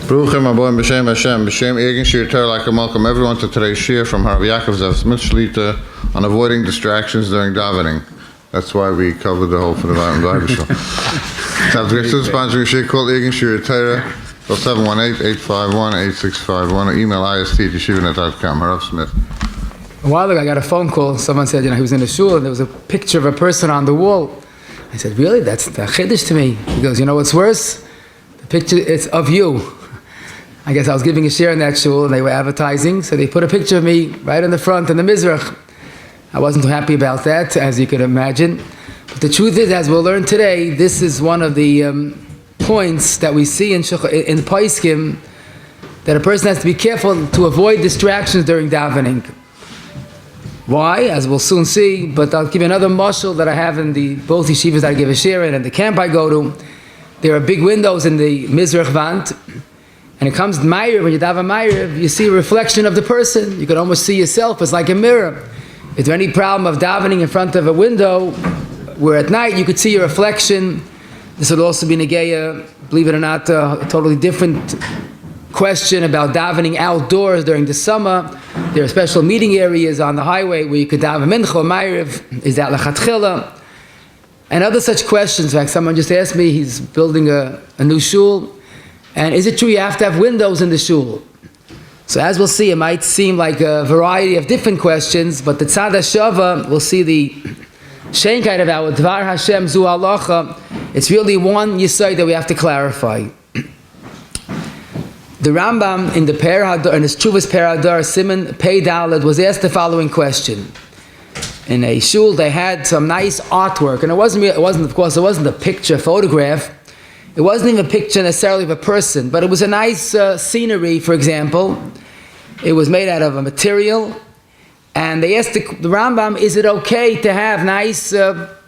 Bruchim aboim b'shem Hashem, b'shem Egen Shir Torah, like a welcome everyone to today's shir from Rabbi Yakov Shlita on avoiding distractions during davening. That's why we covered the whole for the Bible show. Subscription sponsoring shir called Egen Shir Torah, 718-851-8651, or email ist@yeshivanet.com. Harav Smith. A while ago I got a phone call. Someone said, he was in a shul and there was a picture of a person on the wall. I said, really? That's the hiddur to me. He goes, you know what's worse? The picture, it's of you. I guess I was giving a share in that shul and they were advertising, so they put a picture of me right in the front in the Mizrach. I wasn't too happy about that, as you could imagine. But the truth is, as we'll learn today, this is one of the points that we see in Paiskim, that a person has to be careful to avoid distractions during davening. Why? As we'll soon see, but I'll give you another mashal that I have in both yeshivas that I give a share in and the camp I go to. There are big windows in the Mizrach Vant, and it comes Ma'ariv, when you daven Ma'ariv, you see a reflection of the person. You can almost see yourself. It's like a mirror. Is there any problem of davening in front of a window where at night you could see your reflection? This would also be Negeya, believe it or not, a totally different question about davening outdoors during the summer. There are special meeting areas on the highway where you could daven Mincha or Ma'ariv. Is that Lechatchila? And other such questions. In fact, someone just asked me, he's building a new shul. And is it true you have to have windows in the shul? So as we'll see, it might seem like a variety of different questions, but the Tzad HaShava, we'll see the Shenkite of our Dvar Hashem Zu halacha. It's really one yesod that we have to clarify. The Rambam in the Adar, in his Chuvas Adar, Siman Pei Daled, was asked the following question. In a shul, they had some nice artwork, and it wasn't a picture, photograph. It wasn't even a picture necessarily of a person, but it was a nice scenery, for example. It was made out of a material. And they asked the Rambam, is it okay to have nice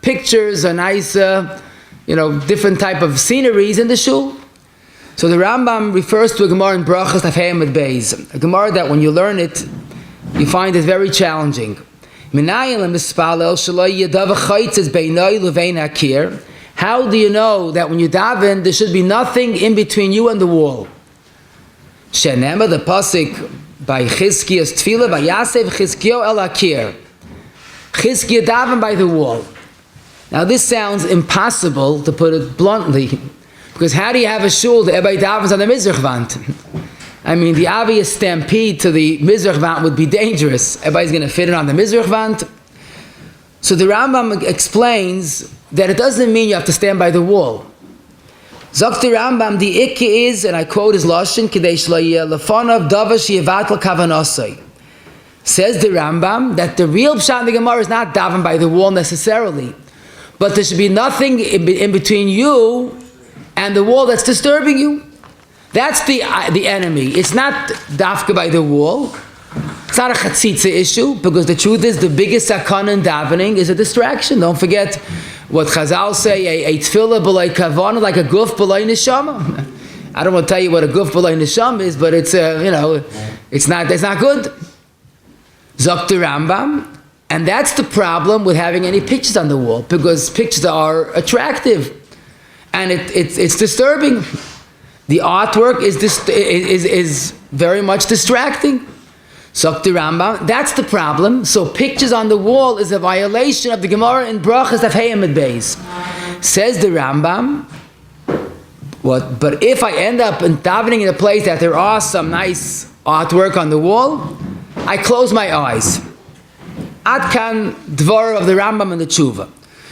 pictures or nice, different type of sceneries in the shul? So the Rambam refers to a Gemara in Brachos Tafhei Beis, a Gemara that when you learn it, you find it very challenging. Mispallel How do you know that when you daven, there should be nothing in between you and the wall? Shenema, the pasuk by Chizkiya's tefillah, by Yasev Chizkiyo el akir. Chizkiya daven by the wall. Now this sounds impossible, to put it bluntly, because how do you have a shul that everybody davens on the Mizrach Vant? I mean, the obvious stampede to the Mizrach Vant would be dangerous. Everybody's going to fit it on the Mizrach Vant. So the Rambam explains that it doesn't mean you have to stand by the wall. Zok the Rambam, the ikki is, and I quote his lashon, Kadesh lefanav davash yevatel kavanasai. Says the Rambam that the real pshat in the Gemara is not daven by the wall necessarily, but there should be nothing in between you and the wall that's disturbing you. That's the enemy. It's not dafka by the wall. It's not a chatzitza issue, because the truth is the biggest sakana in davening is a distraction. Don't forget what Chazal say, a tefillah b'lay kavana, like a guf b'lay neshama. I don't want to tell you what a guf b'lay neshama is, but it's it's not good. Zok the Rambam, and that's the problem with having any pictures on the wall, because pictures are attractive, and it's disturbing. The artwork is very much distracting. Zok the Rambam, that's the problem. So pictures on the wall is a violation of the Gemara in Brachos Tafhei Beis. Says the Rambam, but if I end up davening in a place that there are some nice artwork on the wall, I close my eyes. Adkan Dvar of the Rambam and the Tshuva.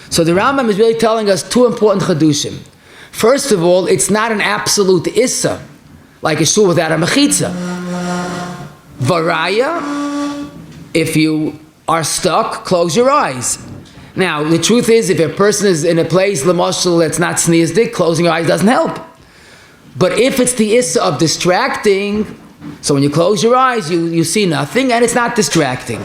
So the Rambam is really telling us two important chedushim. First of all, it's not an absolute issa, like a shul without a mechitza. Varaya, if you are stuck, close your eyes. Now, the truth is, if a person is in a place, l'moshel, that's not sneezdik, closing your eyes doesn't help. But if it's the issa of distracting, so when you close your eyes, you see nothing, and it's not distracting.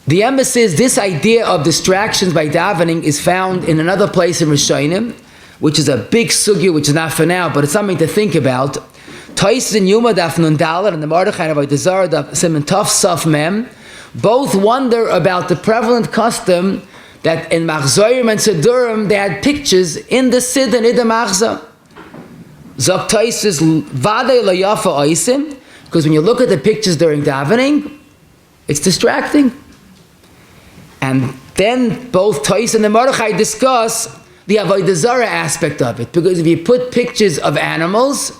The emphasis, this idea of distractions by davening, is found in another place in Rishonim, which is a big sugya, which is not for now, but it's something to think about. Tais in Yuma Daf Nun Dalet and the Mordechai of Adar Daf Siman Tov Saf Mem both wonder about the prevalent custom that in Machzorim and Siddurim they had pictures in the Siddur and in the Machzah. Zok Taisus Vadei Lo Yafa Oisim, because when you look at the pictures during davening, it's distracting. And then both Tais and the Mordechai discuss the Avodah Zarah aspect of it, because if you put pictures of animals,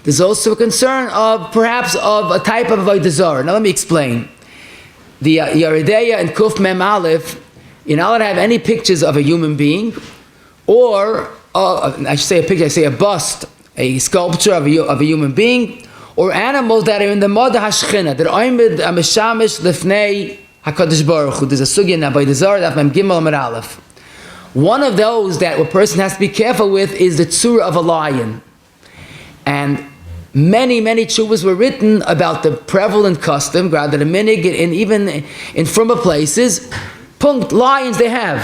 there's also a concern of perhaps of a type of Avodah Zarah. Now let me explain. The Yeridea and Kuf Mem Aleph, you're not allowed to have any pictures of a human being, or I should say a picture, I say a bust, a sculpture of a human being, or animals that are in the Mod HaShchina, that are Oimid HaMeshamish Lefnei HaKadosh Baruch Hu. There's a sugya in Avodah Zarah, Daf Mem Gimel Amud Aleph. One of those that a person has to be careful with is the tzura of a lion. And many tshuvas were written about the prevalent custom, rather than minig, and even in frumah places, lions they have.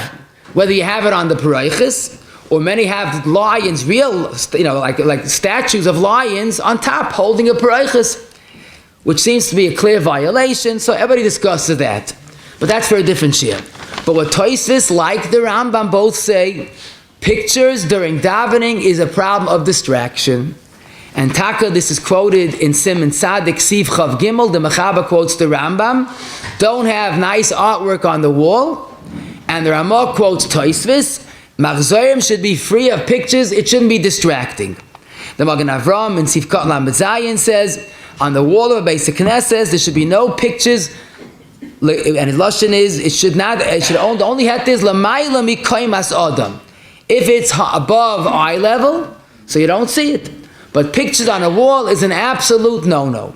Whether you have it on the paroches, or many have lions, real, like statues of lions on top holding a paroches, which seems to be a clear violation, so everybody discusses that. But that's for a different shir. But what Tosfos, like the Rambam, both say, pictures during davening is a problem of distraction. And Taka, this is quoted in Siman Tzadik Siv Chav Gimel, the Mechaber quotes the Rambam, don't have nice artwork on the wall. And the Ramah quotes Tosfos, Machzorim should be free of pictures, it shouldn't be distracting. The Magen Avram in Sivkot Lamed Zayin says, on the wall of a Beis HaKnesses, there should be no pictures, and his lashon is, it should only have this, Lamayla Mikaymas Adam. If it's above eye level, so you don't see it. But pictures on a wall is an absolute no-no.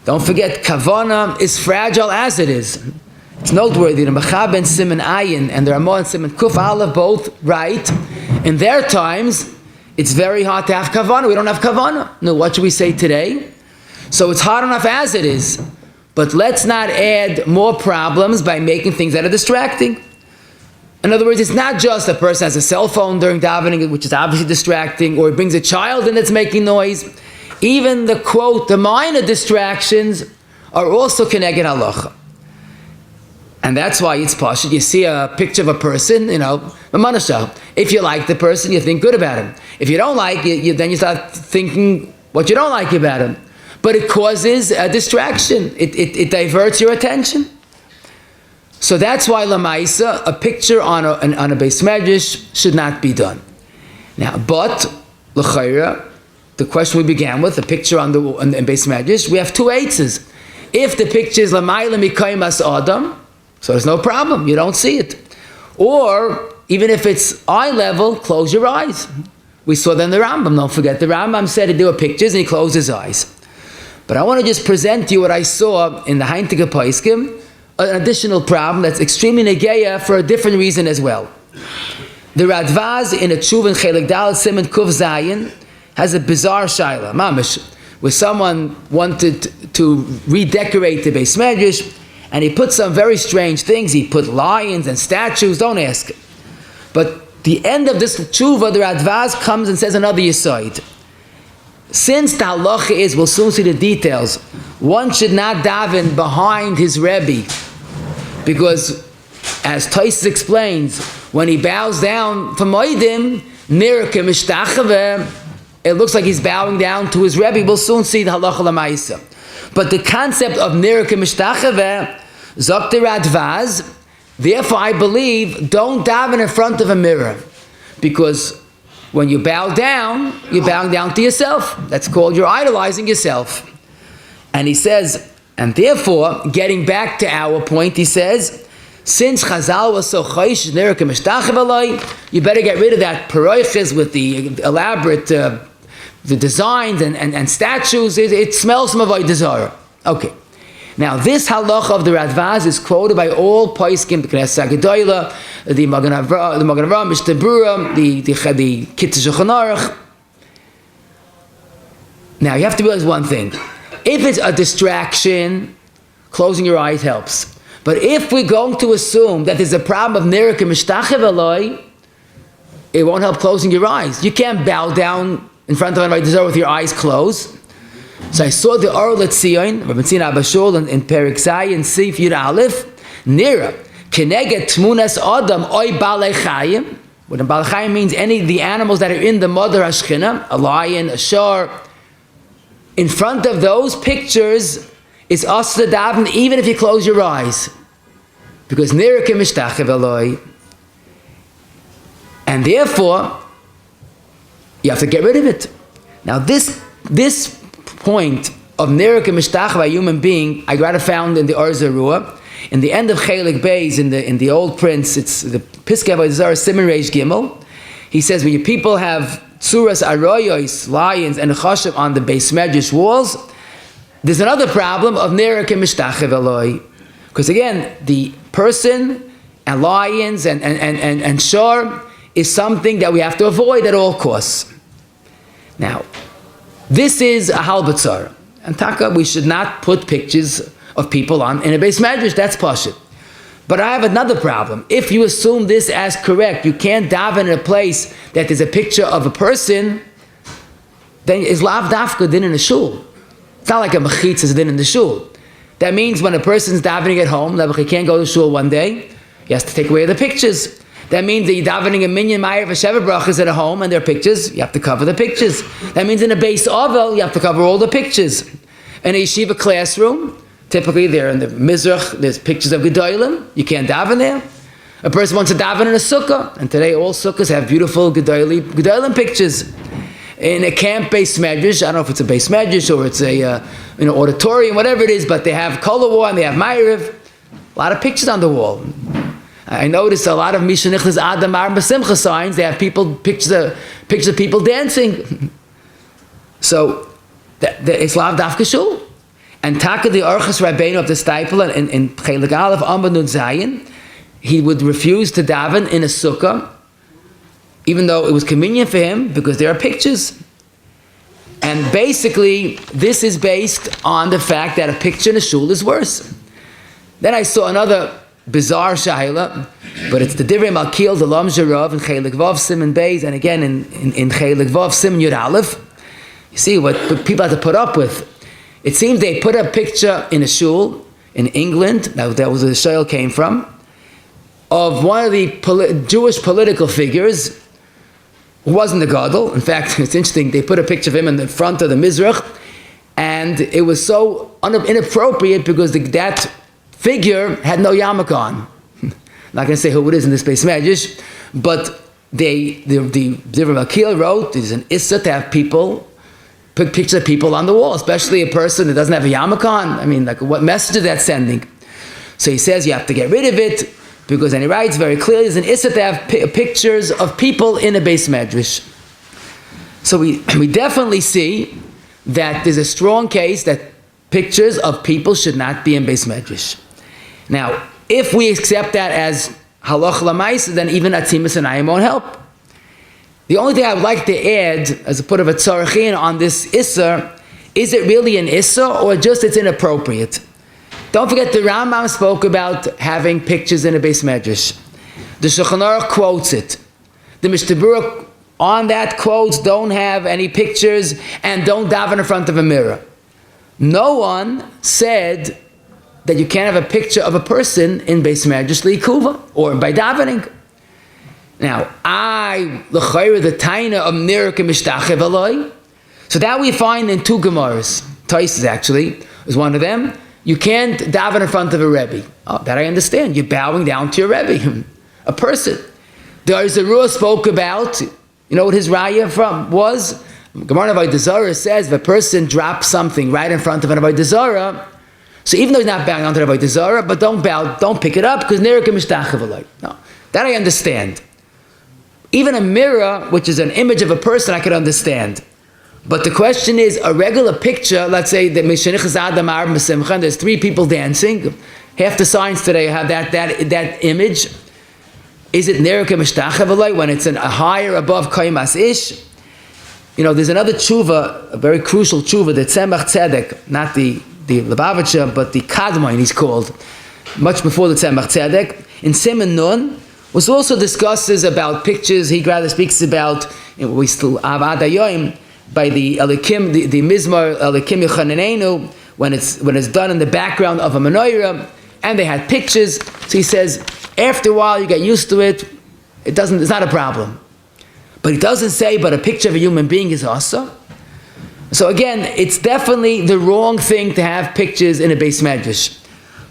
Don't forget, Kavana is fragile as it is. It's noteworthy, the Mechaber and Siman Ayin and the Ramah and Siman Kuf Aleph both write, in their times, it's very hard to have Kavana. We don't have Kavana. No, what should we say today? So it's hard enough as it is, but let's not add more problems by making things that are distracting. In other words, it's not just a person has a cell phone during davening, which is obviously distracting, or he brings a child in that's making noise. Even the quote, the minor distractions are also keneged halacha. And that's why it's pashut. You see a picture of a person, if you like the person, you think good about him. If you don't like it, then you start thinking what you don't like about him. But it causes a distraction. It diverts your attention. So that's why Lamaisa, a picture on a Beis Medrash should not be done. Now, but l'chayra, the question we began with, a picture on Beis Medrash, we have two eitzes. If the picture is Lamayla Mikaymas Adam, so there's no problem, you don't see it. Or even if it's eye level, close your eyes. We saw that in the Rambam. Don't forget, the Rambam said there were pictures and he closed his eyes. But I want to just present to you what I saw in the Heintige Paiskim, an additional problem that's extremely negeya for a different reason as well. The Radvaz in a Tshuva in Chelik Dal Siman Kuf Zayin has a bizarre shaila, mamish, where someone wanted to redecorate the Beis Medrash, and he put some very strange things. He put lions and statues, don't ask. But the end of this Tshuva, the Radvaz comes and says another yisoid. Since the halacha is, we'll soon see the details, one should not daven behind his Rebbe, because, as Tosfos explains, when he bows down for Moedim, it looks like he's bowing down to his Rebbe. We'll soon see the halacha l'maisa. But the concept of nirke mishtachave, zok the Radvaz, therefore I believe, don't daven in front of a mirror, because when you bow down, you're bowing down to yourself. That's called you're idolizing yourself. And he says, and therefore, getting back to our point, he says, since Chazal was so chosh, you better get rid of that paroches with the elaborate the designs and statues. It smells from avodah zarah. Okay. Now, this halacha of the Radvaz is quoted by all Paiskim, the Knesset Gedolim, the Magen Avram, Mishnah Berurah, the Kitzur Shulchan Aruch. Now, you have to realize one thing. If it's a distraction, closing your eyes helps. But if we're going to assume that there's a problem of nirke mishtachev aloi, it won't help closing your eyes. You can't bow down in front of an avodah zarah with your eyes closed. So I saw the Or Letzion, Rabbi Tzina Abba Shul in Perik Zayin, Sif Yud Aleph, Nira, Keneged Tmunas Adam Oy Balei Chayim, What in Baal Chaim means, the animals that are in the mother Hashchina, a lion, a shar, in front of those pictures is asr daven even if you close your eyes. Because nirke mishtachev Eloi. And therefore, you have to get rid of it. Now this point of nirke mishtachev, a human being, I got it found in the Or Zarua. In the end of Chelik Beis, in the old prince, it's the Piskei Avodah Zarah Siman Reish Gimel. He says when your people have tzuras aroyos, lions, and chashav on the Beis Medrash walls, there's another problem of nirke mishtachev Eloi. Because again, the person and lions and shar is something that we have to avoid at all costs. Now, this is a halbatzar. And taka, we should not put pictures of people in a Beis Medrash, that's pashut. But I have another problem. If you assume this as correct, you can't daven in a place that there's a picture of a person, then is lav dafka din in a shul. It's not like a mechitza din in the shul. That means when a person's davening at home, he can't go to shul one day, he has to take away the pictures. That means that you're davening a minyan ma'ir v'sheva brachas at a home and there are pictures, you have to cover the pictures. That means in a Beis Ovel, you have to cover all the pictures. In a yeshiva classroom, typically there in the Mizrach, there's pictures of gedolim, you can't daven there. A person wants to daven in a sukkah, and today all sukkahs have beautiful gedolim pictures. In a camp Beis Medrash, I don't know if it's a Beis Medrash or it's a auditorium, whatever it is, but they have color war and they have ma'ariv, a lot of pictures on the wall. I noticed a lot of Mishanichnas Adar B'Simcha signs, they have pictures of people dancing. So, it's lav dafka shul. And taka the Orchos Rabbeinu of the Steipler in Chelik Aleph Amud Nun Zayin, he would refuse to daven in a sukkah, even though it was convenient for him, because there are pictures. And basically, this is based on the fact that a picture in a shul is worse. Then I saw another bizarre shayla, but it's the Divrei Malkiel, the Lam Zerav, in Chelik Vav Siman Beis, and again in Chelik Vav Siman Yud Aleph. You see what people have to put up with. It seems they put a picture in a shul in England, that was where the shayla came from, of one of the Jewish political figures who wasn't a gadol. In fact, it's interesting, they put a picture of him in the front of the Mizrach, and it was so inappropriate because that figure had no yarmulke on. I'm not going to say who it is in this Beis Medrash, but the Divrei Malkiel wrote, there's an issa to have people put pictures of people on the wall, especially a person that doesn't have a yarmulke on. I mean, like, what message is that sending? So he says you have to get rid of it, because, and he writes very clearly, there's an issa to have pictures of people in a Beis Medrash. So we definitely see that there's a strong case that pictures of people should not be in Beis Medrash. Now, if we accept that as halacha l'maisa, then even atzimus and ayim won't help. The only thing I would like to add, as a put of a tzarachin on this issa, is it really an issa or just it's inappropriate? Don't forget the Rambam spoke about having pictures in a Beis Medrash. The Shulchan Aruch quotes it. The Mishnah Berurah on that quotes don't have any pictures and don't daven in front of a mirror. No one said that you can't have a picture of a person in Beis Medrash li'ikuva or by davening. Now, l'chayra the taina of nirke mishtachev Eloi. So that we find in two Gemaras. Taisus actually is one of them. You can't daven in front of a Rebbe. Oh, that I understand. You're bowing down to your Rebbe, a person. The Arizarua spoke about, you know what his raya was? Gemara Avodah Zarah says if a person drops something right in front of an Avodah Zarah, so even though he's not bowing down to the Avodah Zarah, but don't pick it up because nirke mishtachev Eloi. No, that I understand. Even a mirror, which is an image of a person, I could understand. But the question is, a regular picture, let's say that there's three people dancing, half the signs today have that image. Is it nirke mishtachev Eloi when it's a higher above kaimas ish? You know, there's another tshuva, a very crucial tshuva, the Tzemach Tzedek, not the Lubavitcher, but the Kadmon he's called, much before the Tzemach Tzedek, in Siman Nun, was also discusses about pictures. He rather speaks about, we still have Adayoim, by the Elikim, the Mizmar Elikim Yochananenu, when it's done in the background of a menorah, and they had pictures. So he says, after a while you get used to it, it's not a problem. But it doesn't say, but a picture of a human being is also. So again, it's definitely the wrong thing to have pictures in a beis medrash.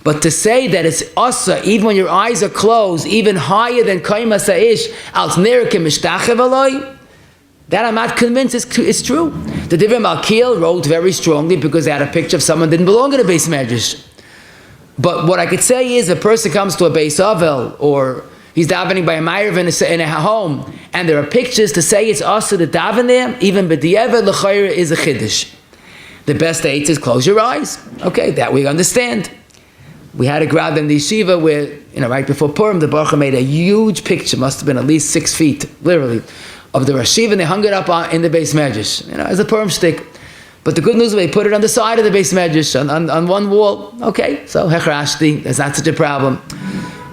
But to say that it's asa, even when your eyes are closed, even higher than kaimas ha'ish, als nerikim mishtachev aloi, that I'm not convinced is true. The Divin Malkiel wrote very strongly because they had a picture of someone that didn't belong in a beis medrash. But what I could say is a person comes to a beis avel, or he's davening by a ma'ariv in a home, and there are pictures to say it's asa to daven there, even b'di'evet l'chayra is a chiddush. The best eight is close your eyes. Okay, that we understand. We had a grad in the yeshiva where, right before Purim, the Baruch made a huge picture, must have been at least 6 feet, literally, of the Rashiv, and they hung it up in the beis medrash, as a Purim stick. But the good news is they put it on the side of the beis medrash, on one wall. Okay, so hechrashti, that's not such a problem.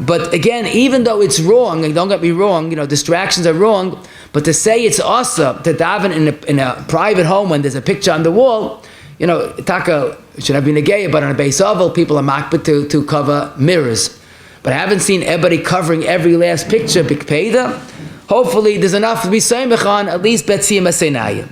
But again, even though it's wrong, and don't get me wrong, distractions are wrong, but to say it's asa to daven in a private home when there's a picture on the wall, taka should have been a gay, but on a beis avel, people are makbid to cover mirrors. But I haven't seen everybody covering every last picture, big peda. Hopefully there's enough to be soymech on, at least Siyum HaShas.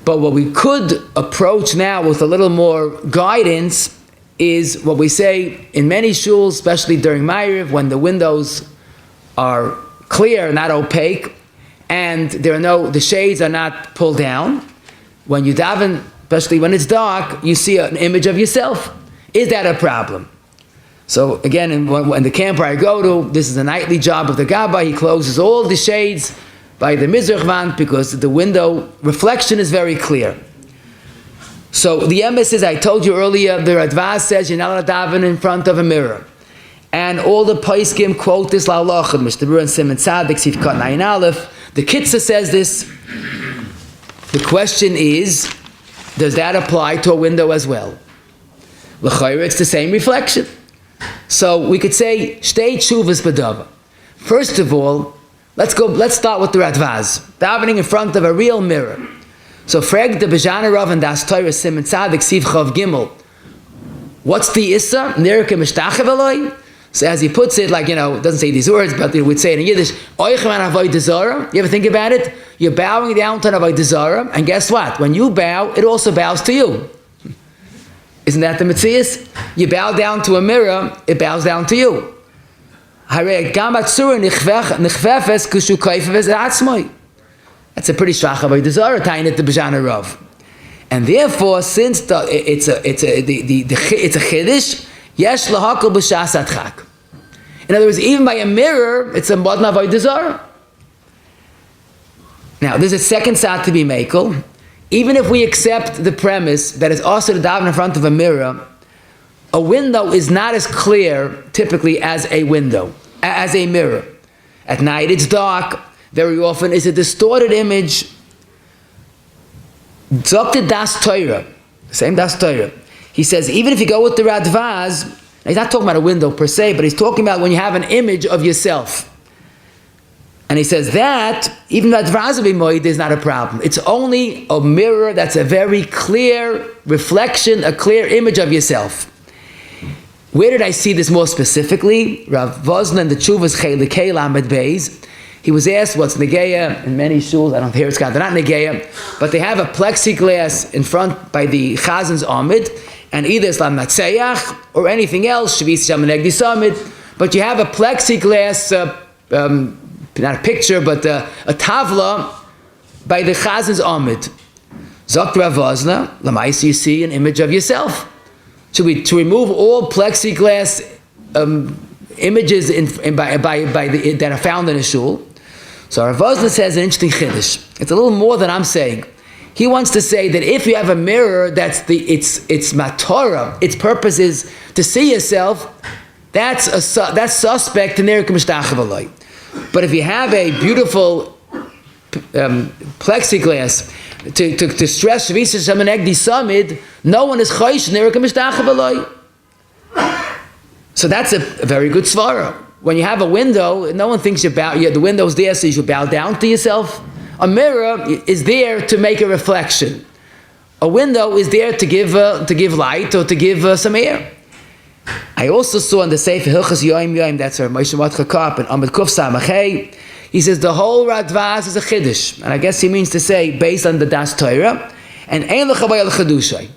But what we could approach now with a little more guidance is what we say in many shuls, especially during Ma'ariv, when the windows are clear, not opaque, and the shades are not pulled down. When you daven, especially when it's dark, you see an image of yourself. Is that a problem? So again, in the camp where I go to, this is a nightly job of the Gabbai. He closes all the shades by the mizrach vant because the window reflection is very clear. So the emes is, I told you earlier, the Radvaz says you're not allowed to daven in front of a mirror. And all the Paiskim quote this L'Halacha, Mr. Bur and Simon Tzadik, Sif Kat Nayin Aleph. The Kitzah says this. The question is, does that apply to a window as well? L'chayra, it's the same reflection. So we could say, shtei tshuvas b'dava. First of all, let's start with the Radvaz, davening in front of a real mirror. So frag the Bejana Rav and Das Torah Simon Tzadik Siv Chav Gimel. What's the Issa? Nerikim Mishtachev Eloi? So as he puts it, it doesn't say these words, but we'd say it in Yiddish, Oichem an Avodah Zarah. You ever think about it? You're bowing down to an Avodah Zarah, and guess what? When you bow, it also bows to you. Isn't that the Metzias? You bow down to a mirror, it bows down to you. That's a pretty shach Avodah Zarah, tying it to Bejana Rav. And therefore, since it's a chiddush, yesh lahakol b'shas adchak. In other words, even by a mirror, it's a modna Avodah Zarah. Now, there's a second side to be makel. Even if we accept the premise that it's also to daven in front of a mirror, a window is not as clear, typically, as a mirror. At night, it's dark. Very often, it's a distorted image. Dr. Das Torah, same Das Torah. He says, even if you go with the Radvaz, he's not talking about a window per se, but he's talking about when you have an image of yourself. And he says that, even Radvaz b'moed is not a problem. It's only a mirror that's a very clear reflection, a clear image of yourself. Where did I see this more specifically? Rav Vosna in the Chuvas Chelikei Lamed Beis. He was asked what's Negeya in many shuls. I don't hear it's got, they're not Negeya, but they have a plexiglass in front by the Chazen's Amid, and either it's Lam Natseyach or anything else, Shavis Shem Negdi Samid, but you have a plexiglass, not a picture, but a tavla by the Chazen's Amid. Zok Rav Vosna, Lamaisi, you see an image of yourself. To remove all plexiglass images that are found in a shul. So Rav Vosna says an interesting chiddush. It's a little more than I'm saying. He wants to say that if you have a mirror that's it's matorah, its purpose is to see yourself, that's suspect in nerikim mishtachev aloi. But if you have a beautiful plexiglass to stress Shavis Shem Negdi Samid, no one is chosh nerikim mishtachev aloi. So that's a very good svara. When you have a window, no one thinks the window's there so you should bow down to yourself. A mirror is there to make a reflection. A window is there to give light or to give some air. I also saw in the Sefer Hilchos Yoim Yoim, that's our Moshe Matcha Karp and Amid Kuf Samachay, he says the whole Radvaz is a Chiddush. And I guess he means to say, based on the Das Torah, and Ein L'chabayel Chidushay.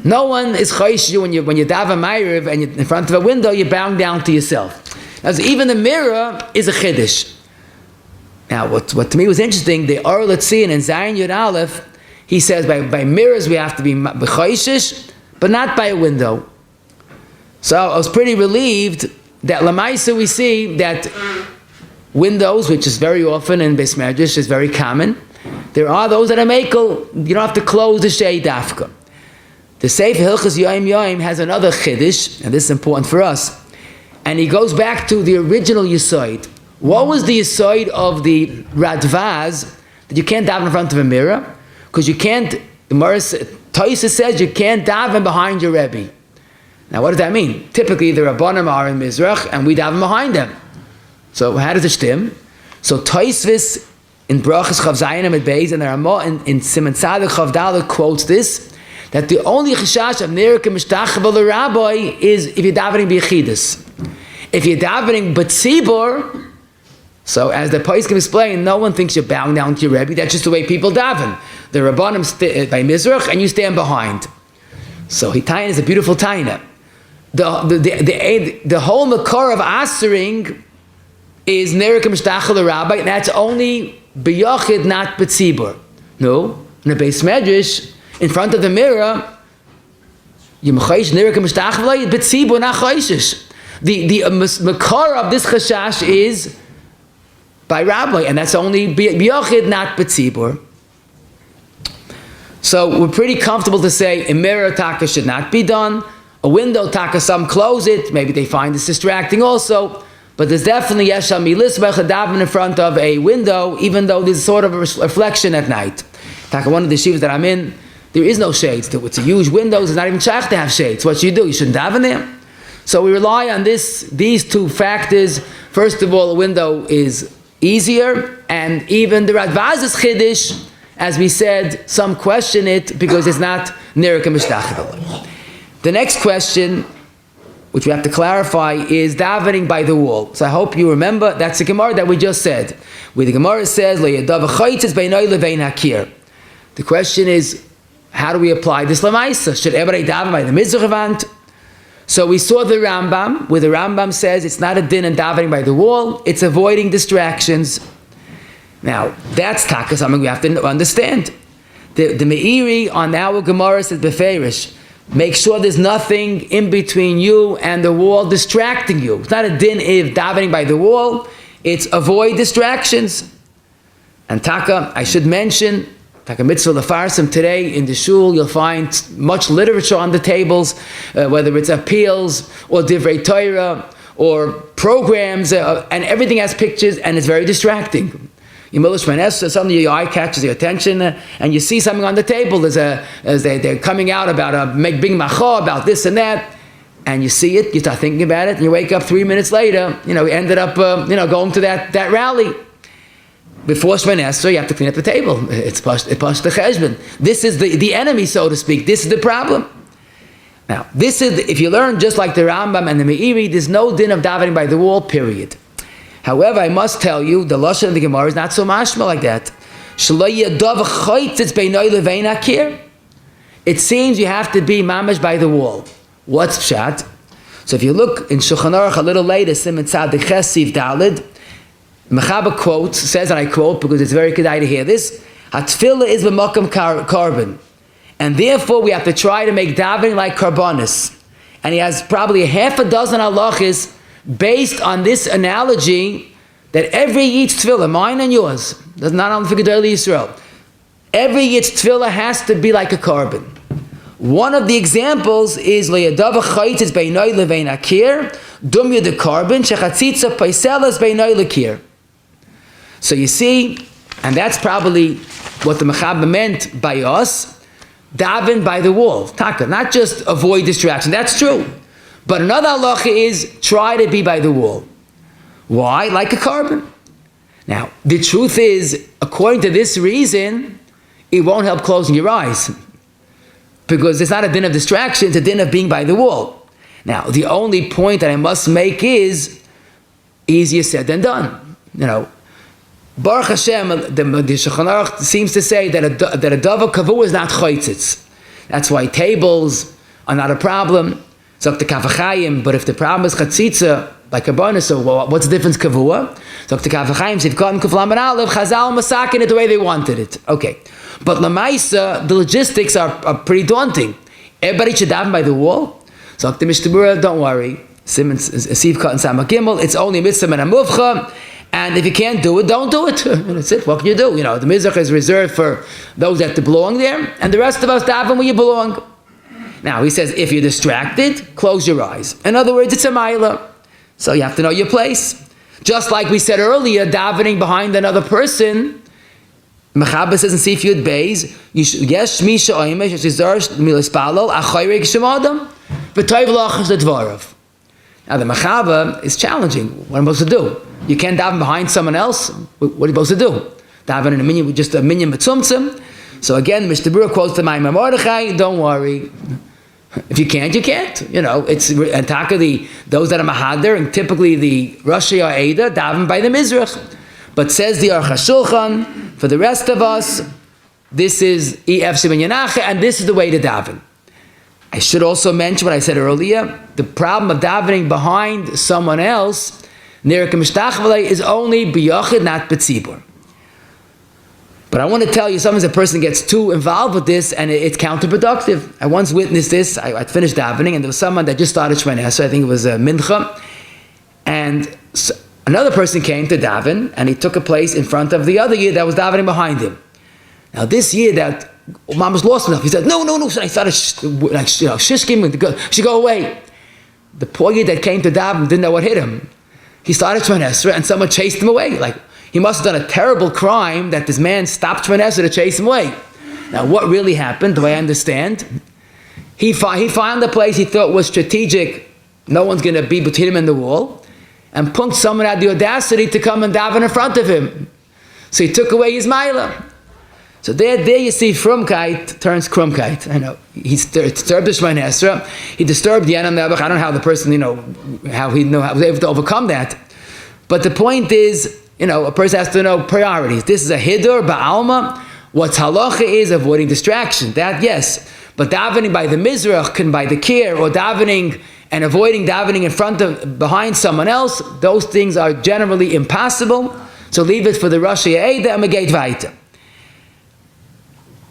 No one is chayish you when you daven ma'ariv and you're in front of a window, you're bowing down to yourself. Now, so even the mirror is a chiddush. Now, what to me was interesting, the Or Letzion in Zayin Yud Aleph, he says by mirrors we have to be chayishish, but not by a window. So I was pretty relieved that Lamaisa we see that windows, which is very often in Beis Medrash, is very common. There are those that are makel, you don't have to close the shade dafka. The Sefer Hilchos Yoim Yoim has another chiddush, and this is important for us. And he goes back to the original Yisoid. What was the Yisoid of the Radvaz that you can't daven in front of a mirror? Because you can't, the Toisa says you can't daven behind your Rebbe. Now what does that mean? Typically the Rabbanim are in Mizrach and we daven behind them. So how does it stem? So Toisvis in Brachas Chav Zayin Amid Beis and the Ramah in Siman Tzadok Chav Daled quotes this, that the only chashash of Nerek and Mishtachel the Rabbi is if you're davening b'yechidus. If you're davening b'tzibur, so as the Poskim explained, no one thinks you're bowing down to your Rebbe. That's just the way people daven. The Rabbanim by Mizrach and you stand behind. So Hitayin is a beautiful taina. The whole makor of asering is Nerek and Mishtachel the Rabbi, and that's only b'yachid, not b'tzibur. No, in the Beis Medrash, in front of the mirror, the makar of this chashash is by Rabbi, and that's only b'yachid, not b'tzibur. So we're pretty comfortable to say a mirror taka should not be done. A window taka, some close it. Maybe they find this distracting also. But there's definitely yesham milis b'chadaven in front of a window, even though there's sort of a reflection at night. Taka, one of the shivas that I'm in, there is no shades. It's a huge windows. It's not even shaykh to have shades. What should you do? You shouldn't daven there. So we rely on these two factors. First of all, a window is easier, and even the Radvaz is chiddush. As we said, some question it because it's not nerek and mishtachel. The next question, which we have to clarify, is davening by the wall. So I hope you remember that's the Gemara that we just said, where the Gemara says, "Lo yadav chaytzes beinay levein hakir." The question is, how do we apply this lemaisa? Should everybody daven by the mizrach? So we saw the Rambam, where the Rambam says it's not a din in davening by the wall; it's avoiding distractions. Now that's taka, something we have to understand. The Meiri on our Gemara says beferish, make sure there's nothing in between you and the wall distracting you. It's not a din if davening by the wall; it's avoid distractions. And taka, I should mention, taka mitzvah lefarsim today in the shul, you'll find much literature on the tables, whether it's appeals or divrei Torah or programs, and everything has pictures, and it's very distracting. Suddenly your eye catches your attention, and you see something on the table as they're coming out about a big macho about this and that, and you see it, you start thinking about it, and you wake up 3 minutes later, we ended up going to that rally. Before Shemona Esrei, you have to clean up the table. It's pash the cheshbon. This is the enemy, so to speak. This is the problem. Now, if you learn just like the Rambam and the Meiri, there's no din of davening by the wall, period. However, I must tell you, the lashon of the Gemara is not so mashma like that. It seems you have to be mamash by the wall. What's pshat? So if you look in Shulchan Aruch a little later, Siman Tzaddik Ches Siv Daled, Mechaber quotes, says, and I quote because it's very kedai to hear this, Hatfila is b'makam carbon, and therefore we have to try to make davening like karbonis. And he has probably half a dozen halachas based on this analogy that every each tefillah, mine and yours, that's not only for gedolim Yisrael, every each tefillah has to be like a carbon. One of the examples is le'yadav chaytzes beinay levein akir, dum yud the carbon shechatzitza paiselas beinay lekir. So you see, and that's probably what the Mechaber meant by us, daven by the wall, taka, not just avoid distraction. That's true. But another halacha is try to be by the wall. Why? Like a carbon. Now, the truth is, according to this reason, it won't help closing your eyes. Because it's not a din of distraction, it's a din of being by the wall. Now, the only point that I must make is easier said than done. You know, Baruch Hashem, the Shulchan Aruch seems to say that a davar kavua is not chaytzitz. That's why tables are not a problem. It's up to kavachayim. But if the problem is chatzitza, like a bonus, so what's the difference kavua? It's up to kavachayim. So if gotten kuflam and aleph, chazal masakin it the way they wanted it. Okay, but lamaisa, the logistics are pretty daunting. Everybody should daven by the wall. So up to Mishnah, don't worry. Simmons, Asiv cut and Samach Gimel. It's only mitzvah and a muvcha. And if you can't do it, don't do it. That's it. What can you do? You know, the mizrach is reserved for those that belong there, and the rest of us daven where you belong. Now, he says, if you're distracted, close your eyes. In other words, it's a maila. So you have to know your place. Just like we said earlier, davening behind another person, Mechaber says in Sif Yud Beis, yes, Misha Oimesh, mispallel, achayre gshem v'toiv lachas ledvarav. Now the Mechaber is challenging. What am I supposed to do? You can't daven behind someone else. What are you supposed to do? Daven in a minyan with just a minyan mitzumtzum. So again, Mr. Brewer quotes the Maimon Mordechai. Don't worry. If you can't, you can't. You know, it's and those that are mahadr and typically the Rashi or Ada daven by the Mizrach. But says the Aruch HaShulchan, for the rest of us, this is EF Siman Yanacha, and this is the way to daven. I should also mention what I said earlier. The problem of davening behind someone else is only b'yachid, not b'tzibur. But I want to tell you, sometimes a person gets too involved with this, and it's counterproductive. I once witnessed this. I'd finished davening, and there was someone that just started Shemona Esrei. I think it was Mincha, and another person came to daven, and he took a place in front of the other yid that was davening behind him. Now this yid that Mom was lost enough, he said, "No." So I started shishkim, she go away. The poor yid that came to daven didn't know what hit him. He started Shemona Esrei, and someone chased him away. Like, he must have done a terrible crime that this man stopped Shemona Esrei to chase him away. Now, what really happened, the way I understand, he found a place he thought was strategic. No one's going to be between him and the wall. And Punked someone had the audacity to come and daven in front of him. So he took away his maila. So there you see Frumkeit turns Krumkeit. I know. He disturbed the Shemona Esrei. He disturbed the Enam Nebuch. I don't know how the person, how was able to overcome that. But the point is, a person has to know priorities. This is a hiddur, ba'alma. What's halacha is avoiding distraction. That, yes. But davening by the mizrach, by the kir, or davening and avoiding davening behind someone else, those things are generally impossible. So leave it for the Rashi Eida and Megeit Vaita.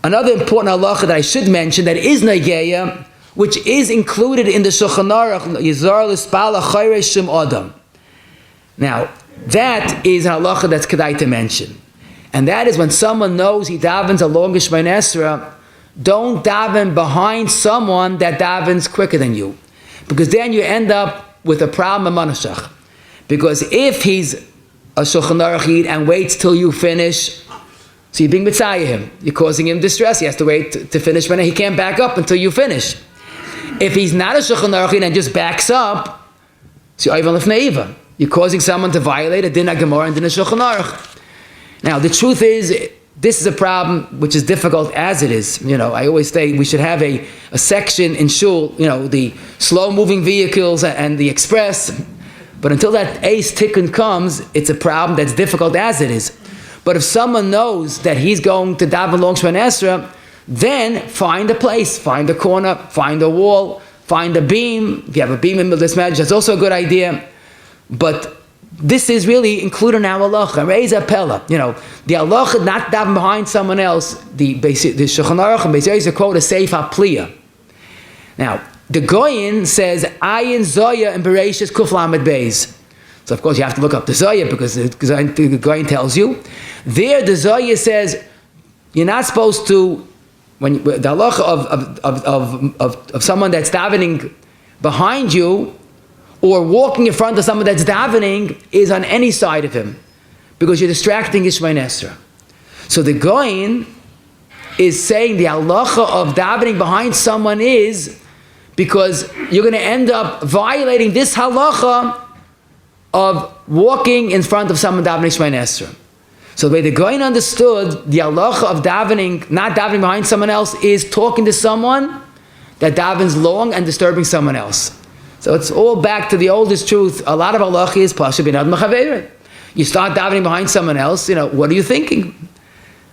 Another important halacha that I should mention that is negeya, which is included in the Shulchan Aruch, Yizar l'spal achayre shum adam. Now, that is a halacha that's kedai to mention. And that is when someone knows he davens along Shemona Esrei, don't daven behind someone that davens quicker than you. Because then you end up with a problem of manashach. Because if he's a Shulchan Aruch yid and waits till you finish, so you're being mitzayah him. You're causing him distress. He has to wait to finish when he can't back up until you finish. If he's not a Shulchan Aruch yid and just backs up, so you're causing someone to violate a din HaGemara and din Shulchan Aruch. Now, the truth is, this is a problem which is difficult as it is. I always say we should have a section in shul, the slow-moving vehicles and the express. But until that ace tikkun comes, it's a problem that's difficult as it is. But if someone knows that he's going to daven along Shemona Esrei, then find a place, find a corner, find a wall, find a beam. If you have a beam in this marriage, that's also a good idea. But this is really included in our halacha. Raise a pella. The halacha not daven behind someone else. The Shulchan Aruch and Beis Yosef quote a seif hapliya. Now the Goyin says ayin zoya and bereishis kuf lamed beis. So of course you have to look up the zoya because the Goyin tells you. There the zoya says you're not supposed to, when the halacha of someone that's davening behind you or walking in front of someone that's davening is on any side of him, because you're distracting his Shemona Esrei. So the Goyin is saying the halacha of davening behind someone is because you're going to end up violating this halacha of walking in front of someone davening Shemona Esrei. So the way the Goyin understood the halacha of davening, not davening behind someone else, is talking to someone that davens long and disturbing someone else. So it's all back to the oldest truth. A lot of halacha is pasha bin ad mechaveirei. You start davening behind someone else, what are you thinking?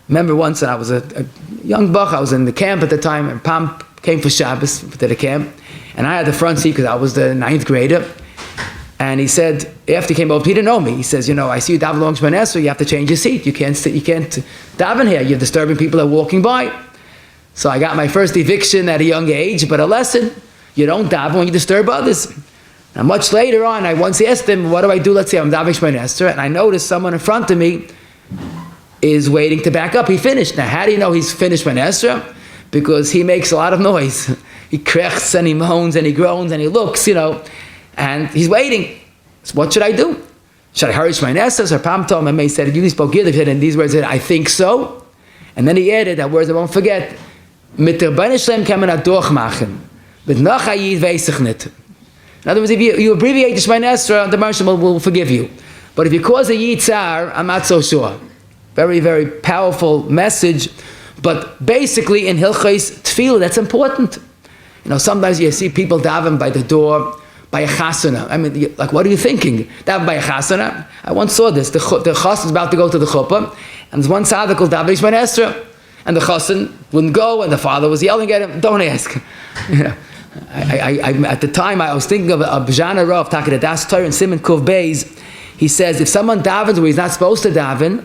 Remember once when I was a young buck, I was in the camp at the time, and Pam came for Shabbos to the camp, and I had the front seat because I was the 9th grader. And he said, after he came over, he didn't know me. He says, I see you daven along Shemona Esrei, you have to change your seat. You can't daven here. You're disturbing people that are walking by. So I got my first eviction at a young age, but a lesson, you don't daven when you disturb others. Now much later on, I once asked him, what do I do? Let's say I'm davening Shemona Esrei, and I noticed someone in front of me is waiting to back up. He finished. Now, how do you know he's finished Shemona Esrei? Because he makes a lot of noise. He crechts and he moans and he groans and he looks, and he's waiting. So what should I do? Should I hurry Shemona Esrei? So Pam told him, he said, you spoke Yiddish, and in these words, he said, I think so. And then he added that words I won't forget. Mit der Beine Shlem kann man durchmachen. Mit nach Hayid weiß ich nicht. In other words, if you abbreviate the Shemona Esrei, the Marshal will forgive you. But if you cause a yitzar, I'm not so sure. Very, very powerful message. But basically, in Hilchos Tefillah, that's important. Sometimes you see people daven by the door, by a chasana. What are you thinking? Daven by a chasana? I once saw this. The chassan is about to go to the chuppah, and there's one tzaddik called davening Shemona Esrei, and the chassan wouldn't go, and the father was yelling at him, don't ask. At the time, I was thinking of a B'jana Rav, talking to Das Torah and Simon Kuf Beis. He says, if someone davens where he's not supposed to daven,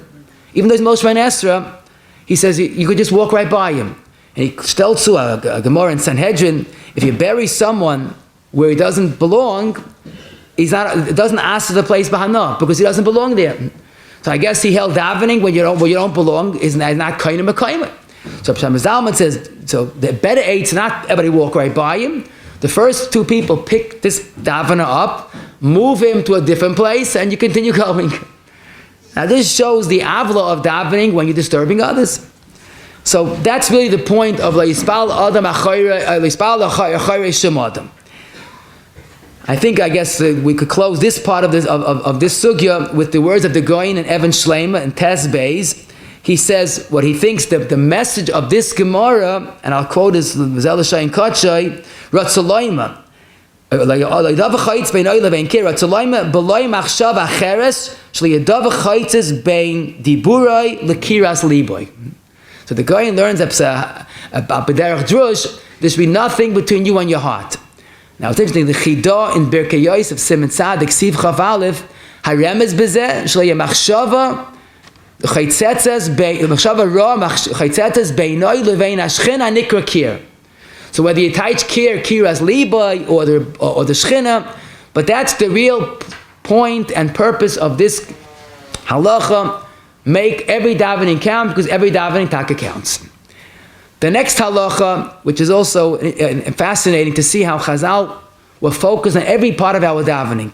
even though he's Moshe Shemona Esrei, he says you could just walk right by him. And he tells to a Gemara in Sanhedrin, if you bury someone where he doesn't belong, it doesn't ask for the place b'hana, because he doesn't belong there. So I guess he held davening where you don't belong is not kind of mekayim. So Psham Zalman says, so the better eight's not everybody walk right by him. The first two people pick this davener up, move him to a different place, and you continue going. Now this shows the avla of davening when you're disturbing others. So that's really the point of mispallel adam mispallel shem adam. I guess we could close this part of this sugya with the words of the Goyin and Evan Shleima and Tes Beis. He says what he thinks the message of this Gemara, and I'll quote his Zelashai and Kotchai, Ratzaloima. So the guy learns about B'derech Drush, there should be nothing between you and your heart. Now it's interesting, the hiddur in Birkei Yosef Simon Tzadik Siv Chav Aleph Haremez B'zeh Shlo Machshava Chaytzetzes Beinoi Levein Hashchina Nikra Kir. So whether you touch kir as liboy or the shchina, but that's the real point and purpose of this halacha. Make every davening count, because every davening taka counts. The next halacha, which is also fascinating to see how Chazal were focused on every part of our davening.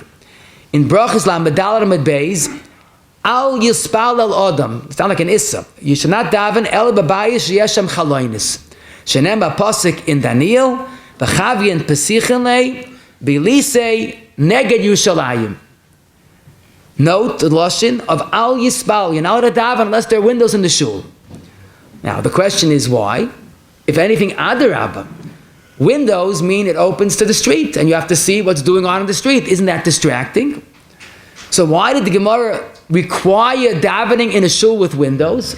In brachas lamedalar med beis, al yispallel adam. It sounds like an issa. You should not daven el b'bayis yeshem chaloinis. Shenem pasuk in Daniel, v'chavyin pesichenlei, bilisei neged Yushalayim. Note the lashon of al yispal. You're not allowed to daven unless there are windows in the shul. Now the question is why? If anything, Adar. Windows mean it opens to the street, and you have to see what's going on in the street. Isn't that distracting? So why did the Gemara require davening in a shul with windows?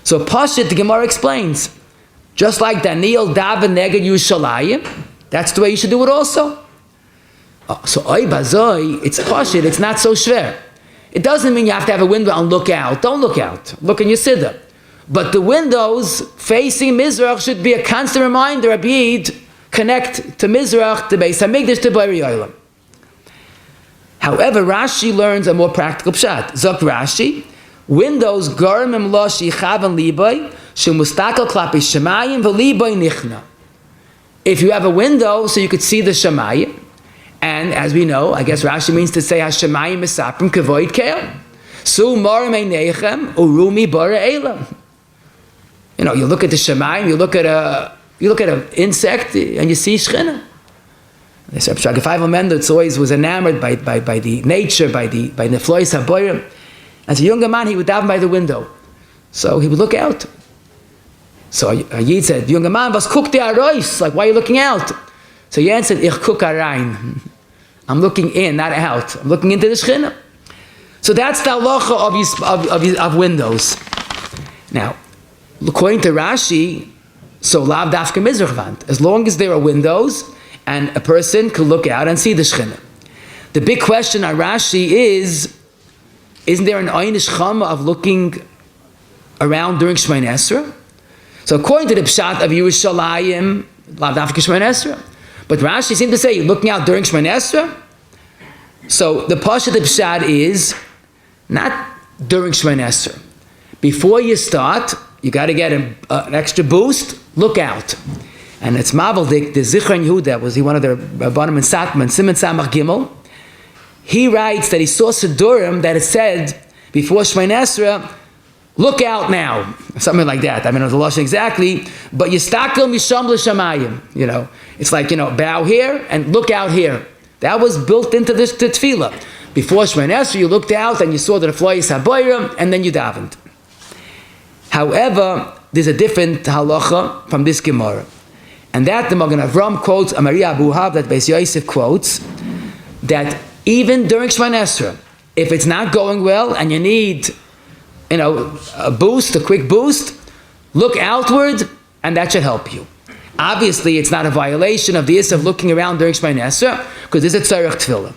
So Pashut, the Gemara explains. Just like Daniel daven neged Yushalayim, that's the way you should do it also. So oy bazoi, it's pashut, it's not so shver. It doesn't mean you have to have a window and look out. Don't look out. Look in your siddur. But the windows facing Mizrach should be a constant reminder, a bead, connect to Mizrach, to Beis HaMikdash, to Bari Olam. However, Rashi learns a more practical pshat. Zok Rashi, windows garmim lo shichavan libay, shemustakel klapi shemayim v'libay nichna. If you have a window so you could see the shemayim, and as we know, I guess Rashi means to say hashemayim misaprim kevoid keil. Su marim einechem urumi bara elam. You look at the shemayim, you look at an insect, and you see shchina. The Shagafayv Mendel always was enamored by the nature, by the neflois haboyim. As a younger man, he would daven by the window, so he would look out. So a Yid said, "Younger man, was guckt der Reus? Like, why are you looking out?" So you answered, ich guck rein. I'm looking in, not out. I'm looking into the Shechina. So that's the halacha of windows. Now, according to Rashi, so lav dafka mizrach vant. As long as there are windows and a person can look out and see the Shechina. The big question on Rashi is, isn't there an einish chama of looking around during Shemoneh Esrei? So according to the pshat of Yerushalayim, lav dafka Shemoneh Esrei. But Rashi seems to say you're looking out during Shemoneh Esrei. So the pasha of the pshat is not during Shemoneh Esrei. Before you start, you got to get an extra boost. Look out. And it's Mavaldik, the Zichron Yehuda, was he one of the Rabbanim and Satman, Simon Samach Gimel. He writes that he saw Siddurim that it said before Shemoneh Esrei, look out now, something like that. I mean, it was a lashon exactly, but yistakel misham l'shamayim. You know, it's like, bow here and look out here. That was built into this tefillah. Before Shemoneh Esrei, you looked out and you saw the Reflois HaBoyrim, and then you davened. However, there's a different halacha from this Gemara. And that the Magen Avram quotes, Amariya Abuhav, that Beis Yosef quotes, that even during Shemoneh Esrei, if it's not going well and you need, a boost, a quick boost, look outward, and that should help you. Obviously, it's not a violation of the issue of looking around during Shemoneh Esrei, because there's a tzarech tefillah.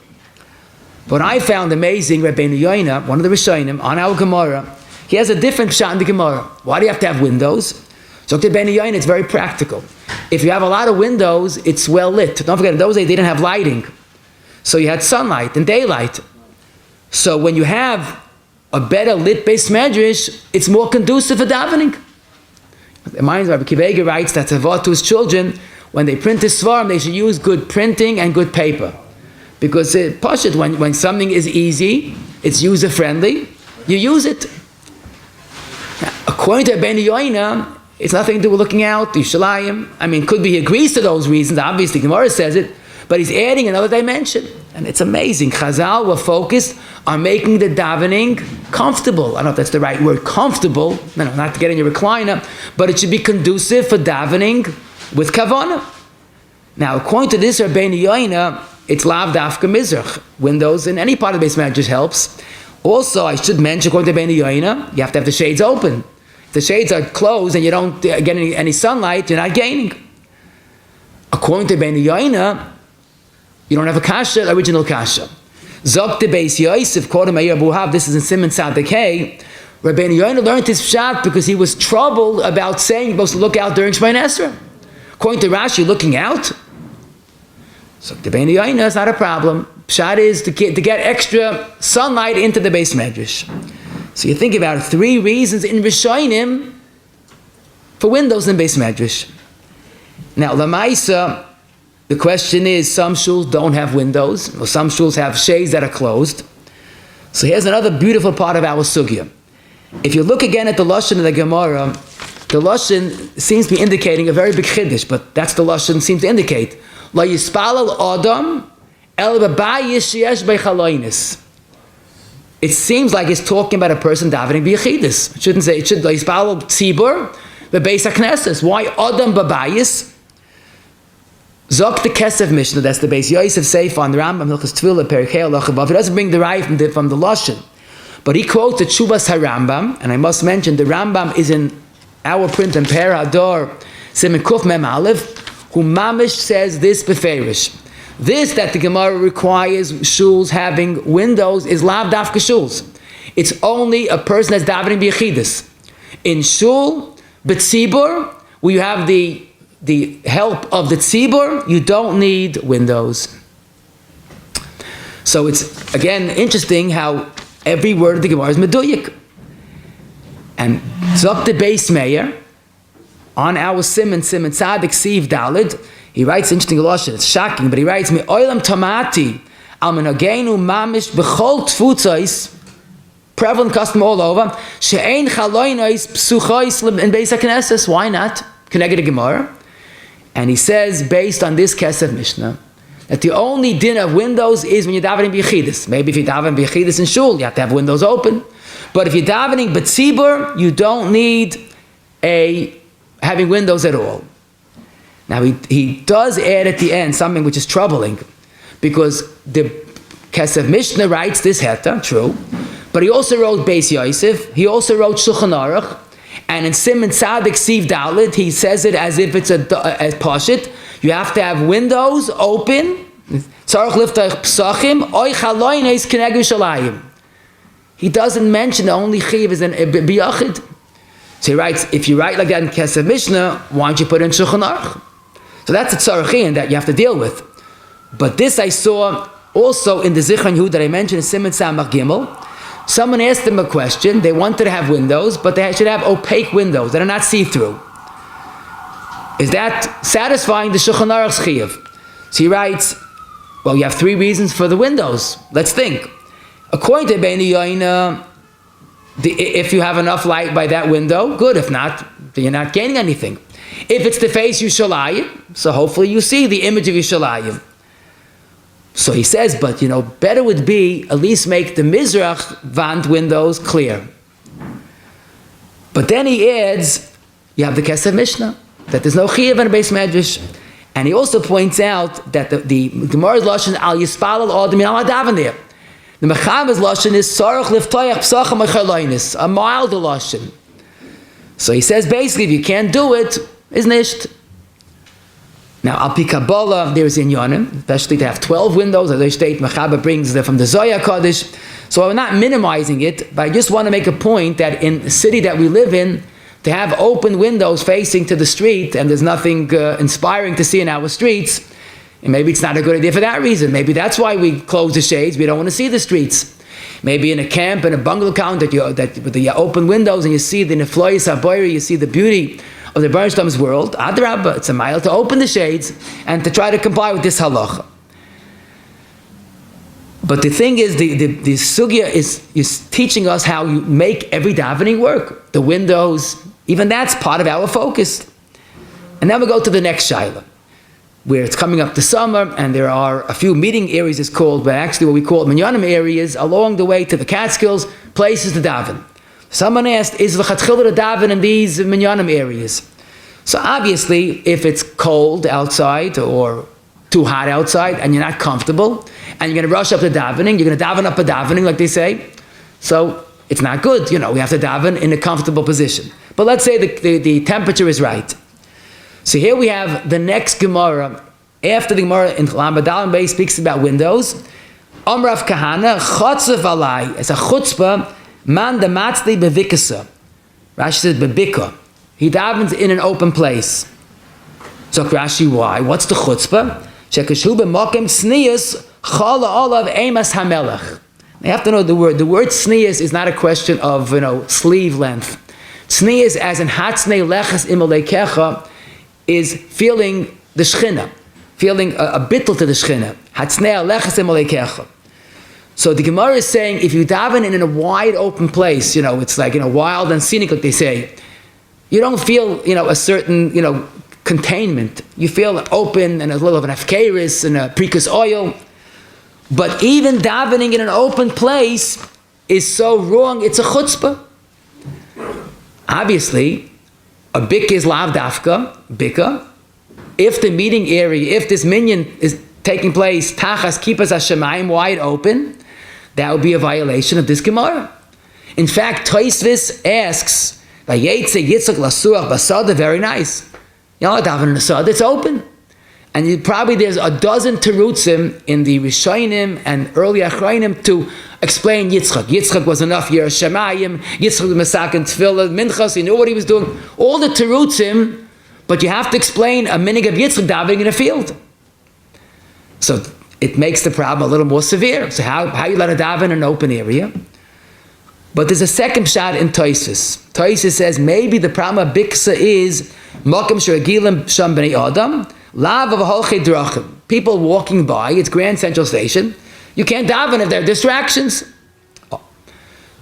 What I found amazing, Rabbeinu Yoina, one of the Rishonim, on our Gemara, he has a different shot in the Gemara. Why do you have to have windows? So to Rabbeinu Yoina, it's very practical. If you have a lot of windows, it's well lit. Don't forget, in those days, they didn't have lighting. So you had sunlight and daylight. So when you have a better lit base medrash, it's more conducive for davening. It reminds me, Rabbi Kivega writes that to his children, when they print his svarim, they should use good printing and good paper. Because when something is easy, it's user-friendly, you use it. Now, according to Rabbeinu Yoina, it's nothing to do with looking out, Yushalayim. I mean, could be he agrees to those reasons, obviously, Gemara says it, but he's adding another dimension. And it's amazing. Chazal were focused on making the davening comfortable. I don't know if that's the right word, comfortable. No, not to get in your recliner, but it should be conducive for davening with kavanah. Now, according to this Rabbeinu Yoina, it's lav dafka mizrach. Windows in any part of the basement just helps. Also, I should mention, according to Rabbeinu Yoina, you have to have the shades open. If the shades are closed and you don't get any sunlight, you're not gaining. According to Rabbeinu Yoina, you don't have a kasha, original kasha. Zok de Beis Yosef, quote him Abu Hav, this is in Simon Tzaddik. Rabbeinu Yoina learned his pshat because he was troubled about saying you're supposed to look out during Shemoneh Esrei. According to Rashi, looking out. So the Rabbeinu Yoina is not a problem. Pshat is to get extra sunlight into the base medrash. So you think about it, 3 reasons in Rishonim for windows in base medrash. Now, Lamaisa, the question is, some shuls don't have windows, or some shuls have shades that are closed. So here's another beautiful part of our sugya. If you look again at the lashon of the Gemara, the lashon seems to be indicating a very big chiddush, but that's the lashon seems to indicate. La mispallel adam el b'bayis sheyesh b'chaloinis. It seems like it's talking about a person davening b'yechidus. It shouldn't say, it should la mispallel tzibur b'beis hakneses. Why adam b'bayis? Zok the Kesef Mishnah, that's the base Yosef Seif on the Rambam, Hilchos Tefillah, Perikei Halacha Vav. He doesn't bring the right from the lashon, but he quotes the Tshuvas HaRambam, and I must mention the Rambam is in our print in Adar, Siman Kuf Mem Aleph, who mamish says this beferish. This that the Gemara requires shuls having windows is lav dafka shuls. It's only a person that's davening b'yechidus. In shul, b'tzibur, where you have the help of the tzibur, you don't need windows. So it's, again, interesting how every word of the Gemara is meduyik. And Zok the Beis Meir, on our Simon Tzaddik Siv Dalid, he writes interesting lashon. It's shocking, but he writes, "Me oilam tamati al menagenu mamish b'chol tfutzos." Prevalent custom all over. She'ein chaloinos psuchos in Beis HaKnesses. Why not? Connected to Gemara. And he says, based on this Kesef Mishnah, that the only din of windows is when you're davening b'yechidus. Maybe if you're davening b'yechidus in shul, you have to have windows open. But if you're davening b'tzibur, you don't need having windows at all. Now he does add at the end something which is troubling, because the Kesef Mishnah writes this heta, true, but he also wrote Beis Yosef, he also wrote Shulchan Aruch, and in Simon Tzadik Siv Dalet, he says it as if it's a pashit. You have to have windows open. He doesn't mention the only chiv is an biyachid. So he writes, if you write like that in Kesef Mishnah, why don't you put in Shulchan Aruch? So that's a tzarachin that you have to deal with. But this I saw also in the Zichron Yehuda that I mentioned in Simon Samach Gimel. Someone asked them a question. They wanted to have windows, but they should have opaque windows that are not see-through. Is that satisfying the Shulchan Aruch's chiyuv? So he writes, well, you have 3 reasons for the windows. Let's think. According to Beini Yoina, if you have enough light by that window, good. If not, then you're not gaining anything. If it's to face Yushalayim, so hopefully you see the image of Yushalayim. So he says, but better would be at least make the Mizrach Vant windows clear. But then he adds, you have the Kesef Mishnah, that there's no Chiyuv in a base medrash. And he also points out that the Gemara's Lashon al mispallel adam al daven there. The Mechaber's Lashon is Sarach liftoyach psacham echaloinis, a mild Lashon. So he says basically, if you can't do it, is nisht. Now, al pi Kabbalah, there is inyanim, especially to have 12 windows, as I state, Mechaber brings from the Zohar Kodesh. So I'm not minimizing it, but I just want to make a point that in the city that we live in, to have open windows facing to the street, and there's nothing inspiring to see in our streets, and maybe it's not a good idea for that reason. Maybe that's why we close the shades. We don't want to see the streets. Maybe in a camp, in a bungalow town, that with the open windows, and you see the nefloyis haboyri, you see the beauty of the Bernstein's world. Adar, it's a mile to open the shades and to try to comply with this halacha. But the thing is, the sugya is teaching us how you make every davening work. The windows, even that's part of our focus. And then we go to the next shaila, where it's coming up to summer, and there are a few meeting areas, it's called, but actually what we call minyanim areas, along the way to the Catskills, places to daven. Someone asked, is l'chatchila to daven in these minyanim areas? So obviously, if it's cold outside or too hot outside and you're not comfortable and you're going to rush up to davening, you're going to daven up a davening, like they say. So it's not good. We have to daven in a comfortable position. But let's say the temperature is right. So here we have the next Gemara. After the Gemara in Lamadal Bay speaks about windows, Amrav Kahana, Chotzev Alai, it's a chutzpah, man the matzli bevikasa. Rashi says bebika. He davens in an open place. So Rashi, why? What's the chutzpah? Shekashu b'mokem tznius chala olav emas hamelech. You have to know the word. The word tznius is not a question of sleeve length. Tznius, as in hatzne leches imalekecha, is feeling the shchina, feeling a bittul to the shchina. Hatzne leches imalekecha. So the Gemara is saying, if you daven in a wide open place, it's like wild and scenic, like they say, you don't feel a certain containment. You feel open and a little of an afkeris and a prikus oil. But even davening in an open place is so wrong. It's a chutzpah. Obviously, a bika is lav dafka, bika. If the meeting area, if this minyan is taking place, tachas kipas hashemayim, wide open, that would be a violation of this Gemara. In fact, Tosfos asks, "Vayetze yitzchak lasuach basada." Very nice. Daven in the sada, it's open, and there's a dozen terutzim in the Rishonim and early Achrayim to explain Yitzchak. Yitzchak was enough Yer Shemayim. Yitzchak was Masakin Tefillah Minchas. He knew what he was doing. All the terutzim, but you have to explain a minig of Yitzchak davening in a field. So it makes the problem a little more severe. So how you let a daven in an open area? But there's a second shot in Tosfos. Tosfos says maybe the problem of biksa is makom sheragilim sham bnei adam lav of holchei drachim. People walking by, it's Grand Central Station. You can't daven if there are distractions.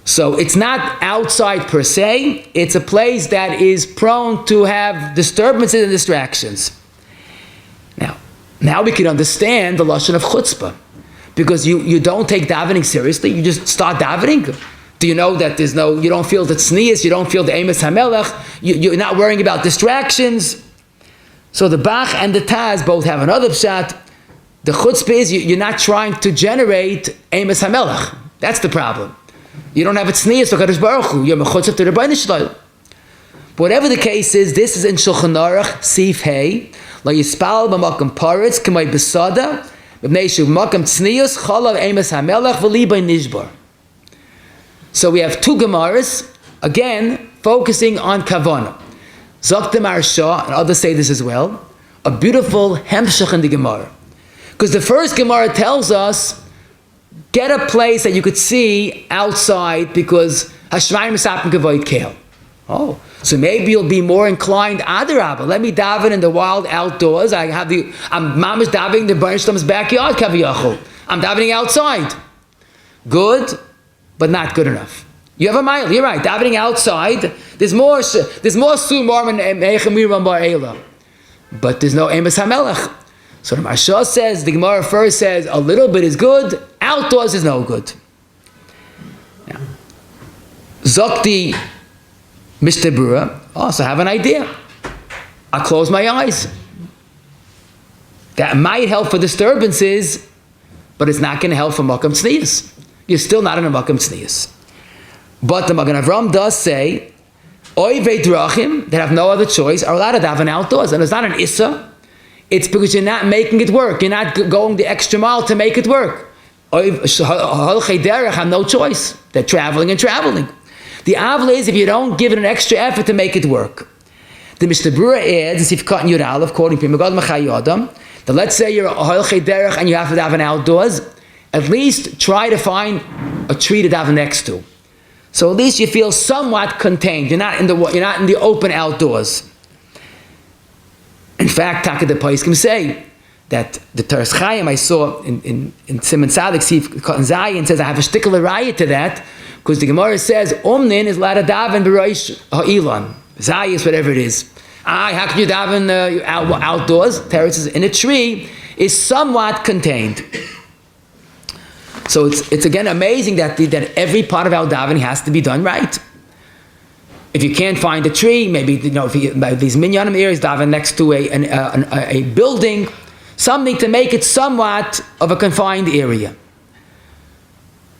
So it's not outside per se. It's a place that is prone to have disturbances and distractions. Now we can understand the lashon of chutzpah, because you don't take davening seriously. You just start davening. Do you know that you don't feel the tznius, you don't feel the emes hamelech, you're not worrying about distractions. So the Bach and the Taz both have another pshat. The chutzpah is you're not trying to generate Emes HaMelech. That's the problem. You don't have a tznius to Kadosh Baruch Hu. You're mechutzah to Rabbi Nishloil. Whatever the case is, this is in Shulchan Aruch, Sif Hey. La yispal b'makam paretz k'may besada b'bnei shu b'makam tznius chalav Emes HaMelech v'li by nishbar. So we have two Gemaras, again, focusing on Kavanah. Zok Mar Shah, and others say this as well, a beautiful hemshach in the Gemara. Because the first Gemara tells us, get a place that you could see outside because Hashmayim Misapim Kavoid Kale. Oh, so maybe you'll be more inclined, Adar, let me daven in the wild outdoors. I'm mamash davening the Bernstein's backyard, Kaviyachol. I'm davening outside. Good, but not good enough. You have a mile, you're right, davening outside, there's more sumar and meichamiram ba'ela. But there's no Emes HaMelech. So the Marsha says, the Gemara first says, a little bit is good, outdoors is no good. Now, Zokti Mishtabura, also have an idea. I close my eyes. That might help for disturbances, but it's not going to help for Makam Tznius. You're still not in a Makam Tznius. But the Magen Avram does say, Oivei Drachim, that have no other choice, are allowed to daven outdoors. And it's not an Issa. It's because you're not making it work. You're not going the extra mile to make it work. Halchei derech have no choice. They're traveling and traveling. The avla is if you don't give it an extra effort to make it work. The Mishnah Berurah adds, if you've cut in Yud Aleph, quoting from Megad Machai Yodam, that let's say you're a halchei derech and you have to daven outdoors, at least try to find a tree to daven next to. So at least you feel somewhat contained. You're not in the open outdoors. In fact, Taka the Paiskim say that the Teres Chaim I saw in Simon Sadik Sif Zayin says I have a shtickle raya to that because the Gemara says Omnin is allowed to daven b'roish ha'ilan Zayis whatever it is. How can you daven outdoors? Teres is in a tree is somewhat contained. So it's again amazing that every part of our davening has to be done right. If you can't find a tree, maybe if you, these minyan areas daven next to a building, something to make it somewhat of a confined area.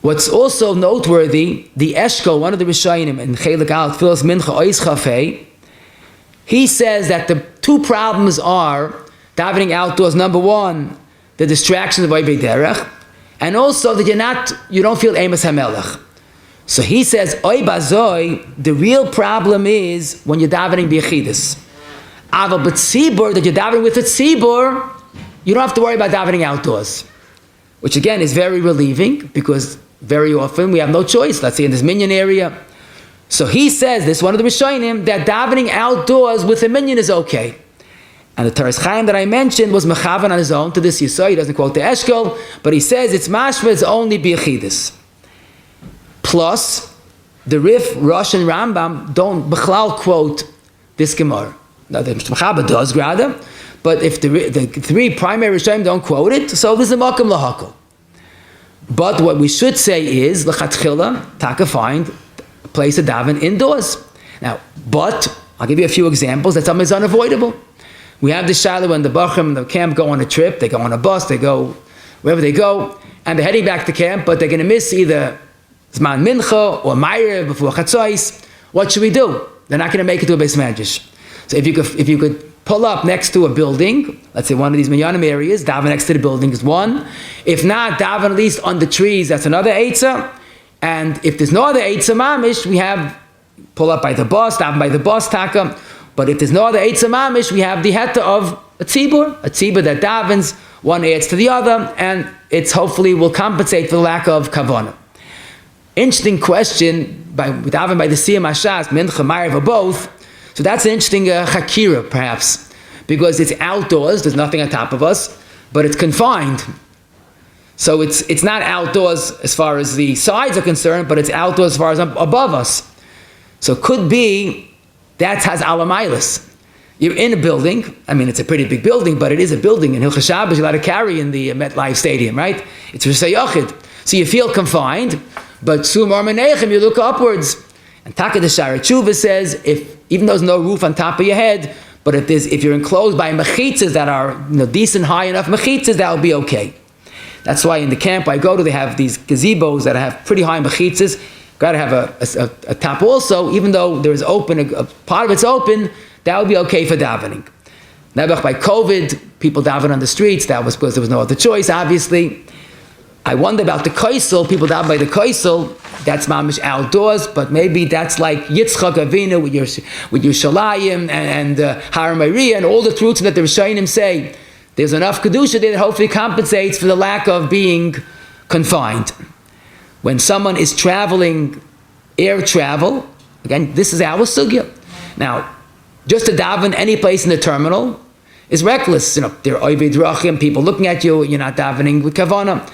What's also noteworthy, the Eshkol, one of the Rishonim in Chelik Al Tfilas Mincha Ois Chafei, he says that the two problems are davening outdoors. Number one, the distractions of Oivei Derech, and also that you don't feel Emes HaMelech. So he says, Oy bazoi, the real problem is when you're davening b'yechidus. Aval b'tzibur, that you're davening with a tzibur, you don't have to worry about davening outdoors. Which again is very relieving, because very often we have no choice. Let's say in this minyan area. So he says, this is one of the Rishonim, that davening outdoors with a minyan is okay. And the Teres Chaim that I mentioned was mechavan on his own to this Yisrael. He doesn't quote the Eshkol, but he says it's mashma, it's only b'yechidus. Plus, the Rif, Rosh, and Rambam don't Bechlal quote this Gemara. Now, the Mechaba does, rather, but if the three primary Rishonim don't quote it, so there's a Makam Lahakol. But what we should say is, L'chatchila, Taka find a place to daven indoors. Now, but, I'll give you a few examples that something is unavoidable. We have the Shiloh when the Bachrim and the camp go on a trip, they go on a bus, they go wherever they go, and they're heading back to camp, but they're going to miss either Zman Mincha or Ma'ariv before Chatzos. What should we do? They're not going to make it to a Beis Medrash. So if you could pull up next to a building, let's say one of these minyanim areas, daven next to the building is one. If not, daven at least on the trees, that's another eitzah. And if there's no other eitzah mamish, we have pull up by the bus, daven by the bus taka. But if there's no other eitzah mamish, we have the heta of a tzibur that davens, one adds to the other, and it's hopefully will compensate for the lack of kavanah. Interesting question, daven by the Siyum HaShas, Mincha, Ma'ariv, or both. So that's an interesting chakira, perhaps, because it's outdoors, there's nothing on top of us, but it's confined. So it's not outdoors as far as the sides are concerned, but it's outdoors as far as above us. So it could be that has alamailis. You're in a building, I mean it's a pretty big building, but it is a building, and Hilchos Shabbos you're allowed to carry in the MetLife Stadium, right? It's Rishei Yochid. So you feel confined, but Sumar Menechem, you look upwards. And Taka the Shara Tshuva says, even though there's no roof on top of your head, But if you're enclosed by mechitzas that are decent, high enough mechitzas, that will be okay. That's why in the camp I go to, they have these gazebos that have pretty high mechitzas. Got to have a top also, even though there is open, a part of it's open, that would be okay for davening. Now, by COVID, people daven on the streets. That was because there was no other choice, obviously. I wonder about the koisel. People daven by the koisel. That's mamish outdoors, but maybe that's like Yitzchak Avinu with your shalayim and Har Maria and all the truths that the Rishonim say. There's enough kedusha there that hopefully compensates for the lack of being confined. When someone is traveling, air travel, again, this is our sugya. Now, just to daven any place in the terminal is reckless. There are oived rachim, people looking at you, you're not davening with kavanah.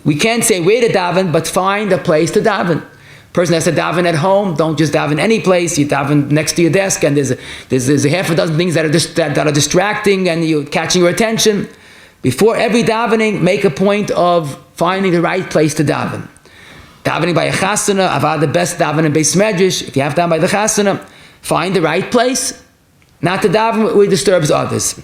We can't say where to daven, but find a place to daven. Person has to daven at home. Don't just daven any place. You daven next to your desk, and there's a half a dozen things that are distracting, and you're catching your attention. Before every davening, make a point of finding the right place to daven. Davening by a chasana, I've had the best davening in Beis Medrash. If you have daven by the chasana, find the right place, not to daven where it disturbs others.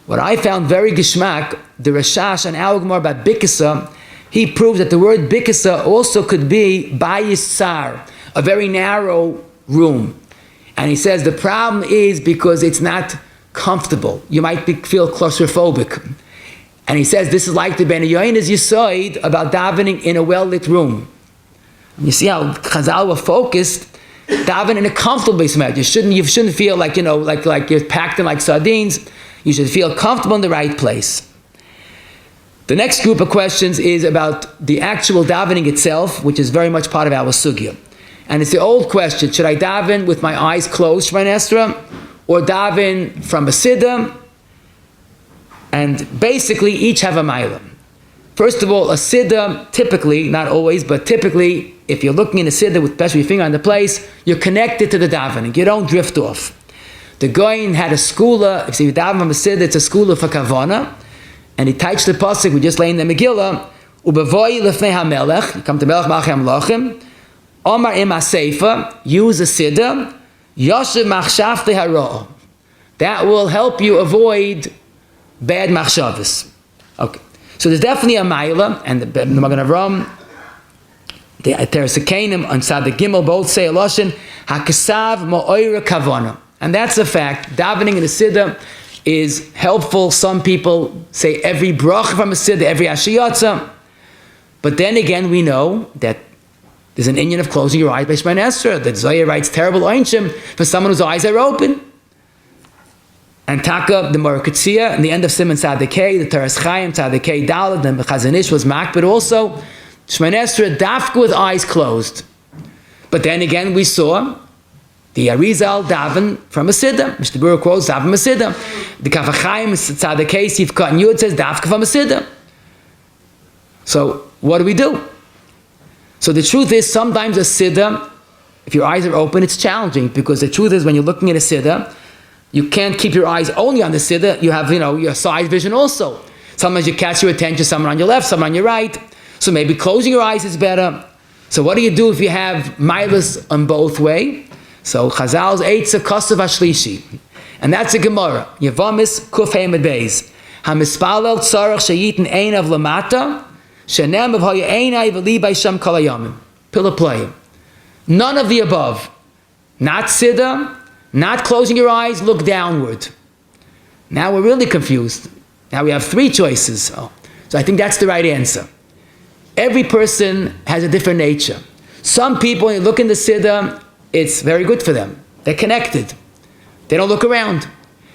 What I found very gishmak, the Rashash and our Gemara about bikasa, he proves that the word bikasa also could be bayis sar, a very narrow room. And he says the problem is because it's not comfortable. You might feel claustrophobic. And he says this is like the Ben Yoina's Yisoid about davening in a well-lit room. You see how Chazal were focused, daven in a comfortable base mat. You shouldn't feel like like you're packed in like sardines. You should feel comfortable in the right place. The next group of questions is about the actual davening itself, which is very much part of our sugya. And it's the old question, should I daven with my eyes closed, Shemona Esrei, or daven from a siddur? And basically, each have a mila. First of all, a siddur, typically, not always, but typically, if you're looking in a siddur with especially your finger on the place, you're connected to the davening. You don't drift off. The Goyin had a skula. If you daven from a siddur, it's a skula for kavana. And he touched the pasuk, we just lay in the Megillah, Ubevoi lefnei hamelech, you come to Melech Malchei Hamlachim, Omar im HaSeifa, use a siddur, Yoshev machshavtei hara. That will help you avoid bad machshavas. Okay. So there's definitely a ma'ila, and the Magen Avraham, the Teres Kenim, and Sad Gimel both say a lashon hakasav ma'oira kavana, and that's a fact. Davening in a siddur is helpful. Some people say every bracha from a siddur, every ashiyatza, but then again we know that there's an inyan of closing your eyes by Shemona Esrei. That Zohar writes terrible einshim for someone whose eyes are open. And Taka, the Moraketzia, in the end of Simon Tzadikei, the Teres Chaim, Tzadikei Daled, the Chazanish was Mak, but also Shemona Esrei dafka with eyes closed. But then again, we saw the Arizal daven from a siddur. Mr. Bura quotes daven from a siddur. The Kaf HaChaim, Tzadikei, Sivka and Yud says dafka from a siddur. So what do? So the truth is, sometimes a siddur, if your eyes are open, it's challenging, because the truth is, when you're looking at a siddur, you can't keep your eyes only on the siddur. You have, your side vision also. Sometimes you catch your attention, someone on your left, someone on your right. So maybe closing your eyes is better. So what do you do if you have milas on both way? So Chazal's eitz a kosav ashlishi. And that's a Gemara. Yevamis kuf heimed beis. Ha-mispallel tzarech sheyitin einav lamata, shenem of haya einai v'li b'sham kol hayamim. Pila play. None of the above. Not siddur, not closing your eyes, look downward. Now we're really confused. Now we have three choices. So I think that's the right answer. Every person has a different nature. Some people, when you look in the siddur, it's very good for them. They're connected. They don't look around.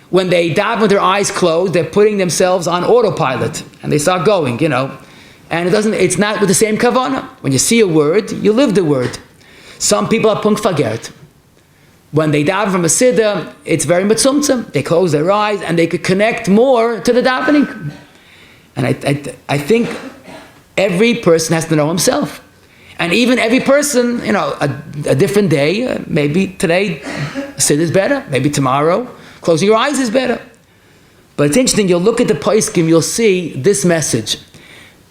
When they daven with their eyes closed, they're putting themselves on autopilot, and they start going, And it's not with the same kavanah. When you see a word, you live the word. Some people are punkt fagert. When they daven from a siddur, it's very mitzumtzum. They close their eyes and they could connect more to the davening. And I think every person has to know himself. And even every person, a different day, maybe today siddur is better, maybe tomorrow closing your eyes is better. But it's interesting, you'll look at the poskim, you'll see this message.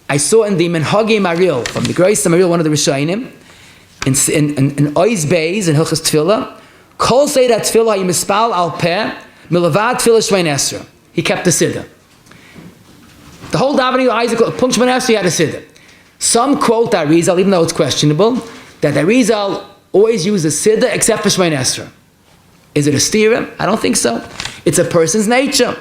I saw in the Menhagei Maril, from the Greis Maril, one of the Rishonim, in Oiz Beis, in Hilchas Tefillah, Kol Seder Tefillah mispallel al peh Milavad tefillah shmein esrei. He kept the siddur. The whole davening, Isaac, Punch shmein esrei, he had a siddur. Some quote Arizal, even though it's questionable, that Arizal always used the siddur except for shmein esrei. Is it a stira? I don't think so. It's a person's nature.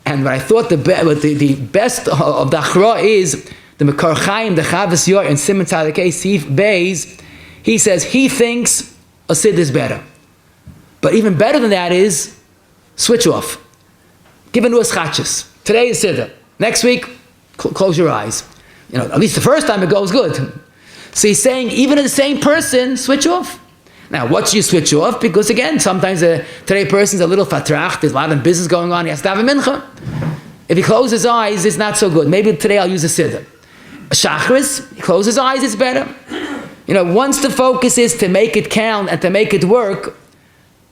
And what I thought the best of the achra is the Mekar Chaim, the Chavas Yor, and Simon Tzadikei Sif Beis. He says he thinks a siddur is better. But even better than that is switch off. Give a new chachas. Today is siddur. Next week, close your eyes. At least the first time it goes good. So he's saying even in the same person, switch off. Now, what should you switch off? Because again, sometimes today person's a little fatrach, there's a lot of business going on, he has to have a mincha. If he closes his eyes, it's not so good. Maybe today I'll use a siddur. A shachris, he closes his eyes, it's better. Once the focus is to make it count and to make it work,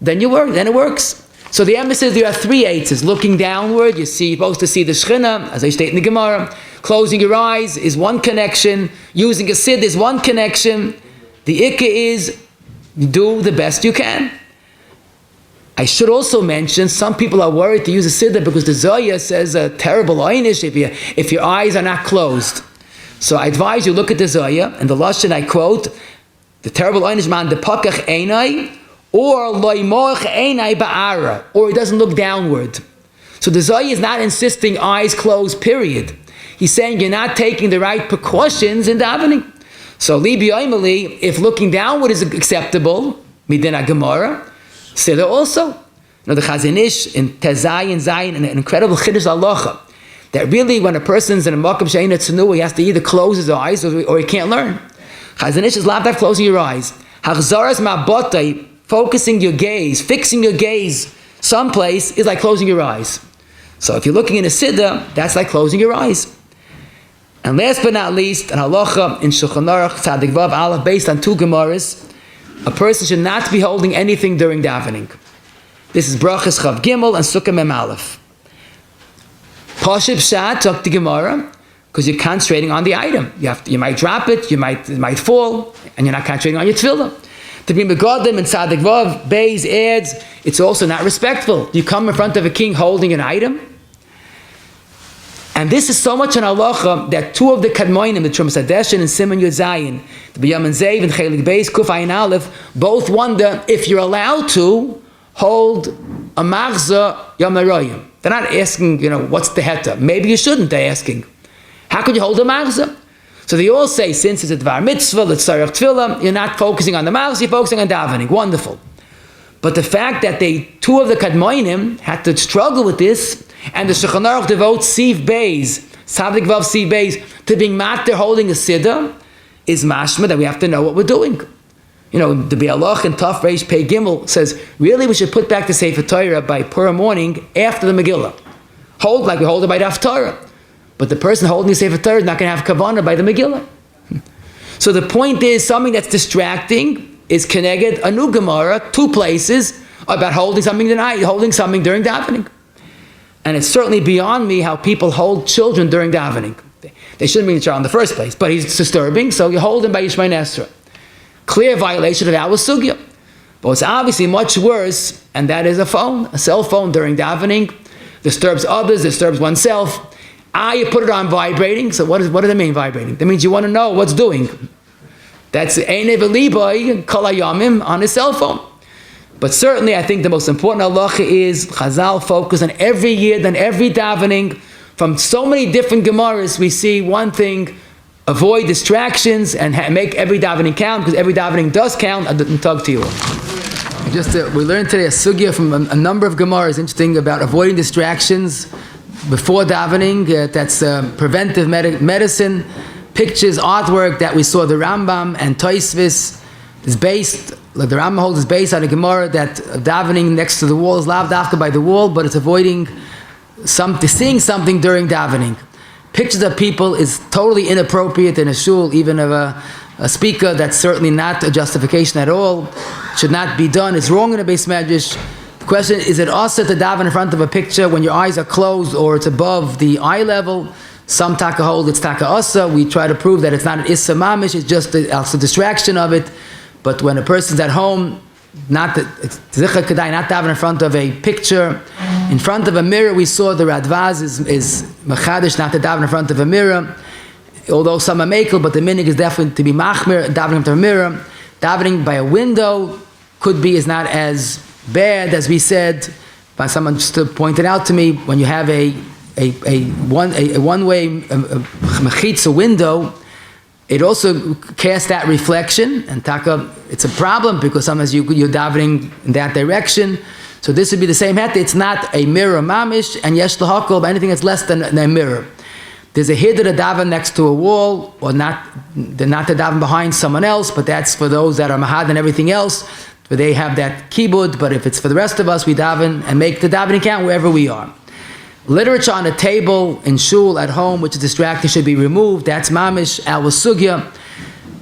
then it works. So the emphasis, there are three eights. Looking downward, you're supposed to see the Shechina, as I state in the Gemara. Closing your eyes is one connection. Using a siddur is one connection. The ikka is, do the best you can. I should also mention, some people are worried to use a siddur because the Zoya says a terrible einish if your eyes are not closed. So I advise you look at the Zoya, and the Lashon I quote, the terrible einish man de pakach einai, or loimoch einai ba'ara, or he doesn't look downward. So the Zoya is not insisting eyes closed, period. He's saying you're not taking the right precautions in davening. So libi oimeli, if looking downward is acceptable, midin Gemara, siddur also. The Chazon Ish in Tezayin Zayin, an incredible hiddur halacha, that really when a person's in a makom she'eina tznuah, he has to either close his eyes or he can't learn. Chazon Ish is lav daf closing your eyes. Hachzaras ma'botay, focusing your gaze, fixing your gaze someplace is like closing your eyes. So if you're looking in a siddur, that's like closing your eyes. And last but not least, an halacha in Shulchan Aruch Tzadik Vav Aleph, based on two Gemaras, a person should not be holding anything during davening. This is Brachas Chav Gimel and Sukkah Mem Aleph. Pashib Shat took the Gemara because you're concentrating on the item. You might drop it, it might fall, and you're not concentrating on your tefillah. To be Megadim and Tzadik Vav, Beis adds, it's also not respectful. You come in front of a king holding an item. And this is so much an halacha that two of the Kadmoinim, the Trumas Hadeshin and Simon Yud Zayin, the B'Yam and Zev and Chelik Beis, Kuf Ayin Aleph, both wonder if you're allowed to hold a machzah Yom HaRoyim. They're not asking, what's the heta? Maybe you shouldn't, they're asking. How could you hold a machzah? So they all say, since it's a Dvar Mitzvah, it's Sarach Tefillah, you're not focusing on the machzah, you're focusing on davening. Wonderful. But the fact that two of the Kadmoinim had to struggle with this, and the Shulchan Aruch devotes Siv Beis, Tzadik Vav Siv Beis, to being matter holding a siddur, is mashma that we have to know what we're doing. The Bialach and Taf Reish Pei Gimel says, really we should put back the Sefer Torah by Purim morning after the Megillah. Hold like we hold it by the Haftarah. But the person holding the Sefer Torah is not going to have kavanah by the Megillah. So the point is, something that's distracting is connected a new Gemara, two places, about holding something during davening. And it's certainly beyond me how people hold children during davening. They shouldn't bring the child in the first place, but he's disturbing, so you hold him by Yishmael Esra. Clear violation of our sugya. But what's obviously much worse, and that is a cell phone during davening, disturbs others, disturbs oneself. You put it on vibrating, so what does that mean, vibrating? That means you want to know what's doing. That's Einev Eliboy, Kol Hayamim, on his cell phone. But certainly, I think the most important halacha is Chazal focus on every year, then every davening. From so many different Gemaras, we see one thing: avoid distractions and make every davening count, because every davening does count. And talk to you. We learned today a sugya from a number of Gemaras, interesting about avoiding distractions before davening. That's preventive medicine. Pictures, artwork that we saw the Rambam and Tosfos is based. Like the Rambam holds is based on a Gemara that davening next to the wall is lav dafka by the wall, but it's avoiding seeing something during davening. Pictures of people is totally inappropriate in a shul, even of a speaker. That's certainly not a justification at all. Should not be done. It's wrong in a Beis Medrash. The question is it also to daven in front of a picture when your eyes are closed or it's above the eye level? Some taka hold it's taka asa. We try to prove that it's not an issa mamish, it's just also distraction of it. But when a person's at home, not daven in front of a picture, In front of a mirror, we saw the Radvaz is machadish not to daven in front of a mirror, although some are makel, but the minig is definitely to be machmir, davening in front of a mirror. Davening by a window is not as bad as we said, but someone just pointed out to me, when you have a one-way mechitza window, it also casts that reflection, and it's a problem because sometimes you're davening in that direction. So this would be the same heter. It's not a mirror mamish, and yesh lahakol, but anything that's less than a mirror. There's a hiddur to daven next to a wall, or not to daven behind someone else, but that's for those that are mahad and everything else, where they have that kibud. But if it's for the rest of us, we daven and make the davening count wherever we are. Literature on a table in shul at home, which is distracting, should be removed. That's mamish al sugya.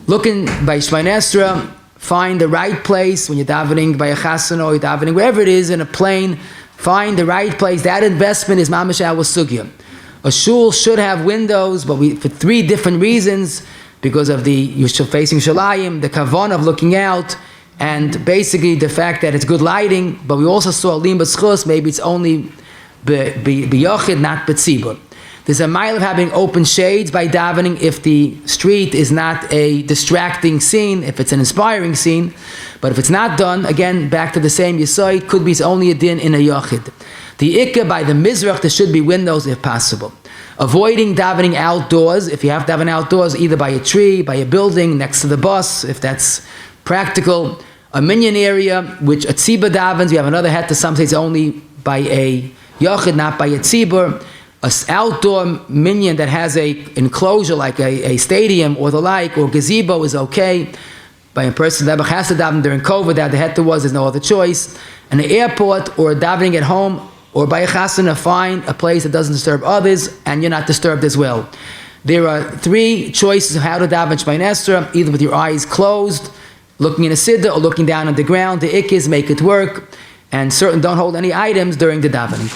Looking by Shemona Esrei, find the right place when you're davening by a chasana or you're davening wherever it is in a plane. Find the right place. That investment is mamish al sugya. A shul should have windows, but for three different reasons: because of you're facing shalayim, the kavan of looking out, and basically the fact that it's good lighting. But we also saw lim b'schus, maybe it's only b'yochid, not b'tzibur. There's a mile of having open shades by davening if the street is not a distracting scene, if it's an inspiring scene. But if it's not done, again, back to the same yisoid, could be it's only a din in a yochid. The ikka by the mizrach, there should be windows if possible. Avoiding davening outdoors, if you have to daven outdoors, either by a tree, by a building, next to the bus, if that's practical. A minyan area, which a tzibur davens, we have another heter, some say it's only by a yochid, not by a tzibur. An outdoor minyan that has a enclosure like a stadium or the like, or gazebo is okay. By a person that has to daven during COVID, that the heter there's no other choice. An airport or davening at home, or by a chasana, find a place that doesn't disturb others and you're not disturbed as well. There are three choices of how to daven Shemona Esrei, either with your eyes closed, looking in a siddur, or looking down on the ground. The ik is make it work, and certain don't hold any items during the davening.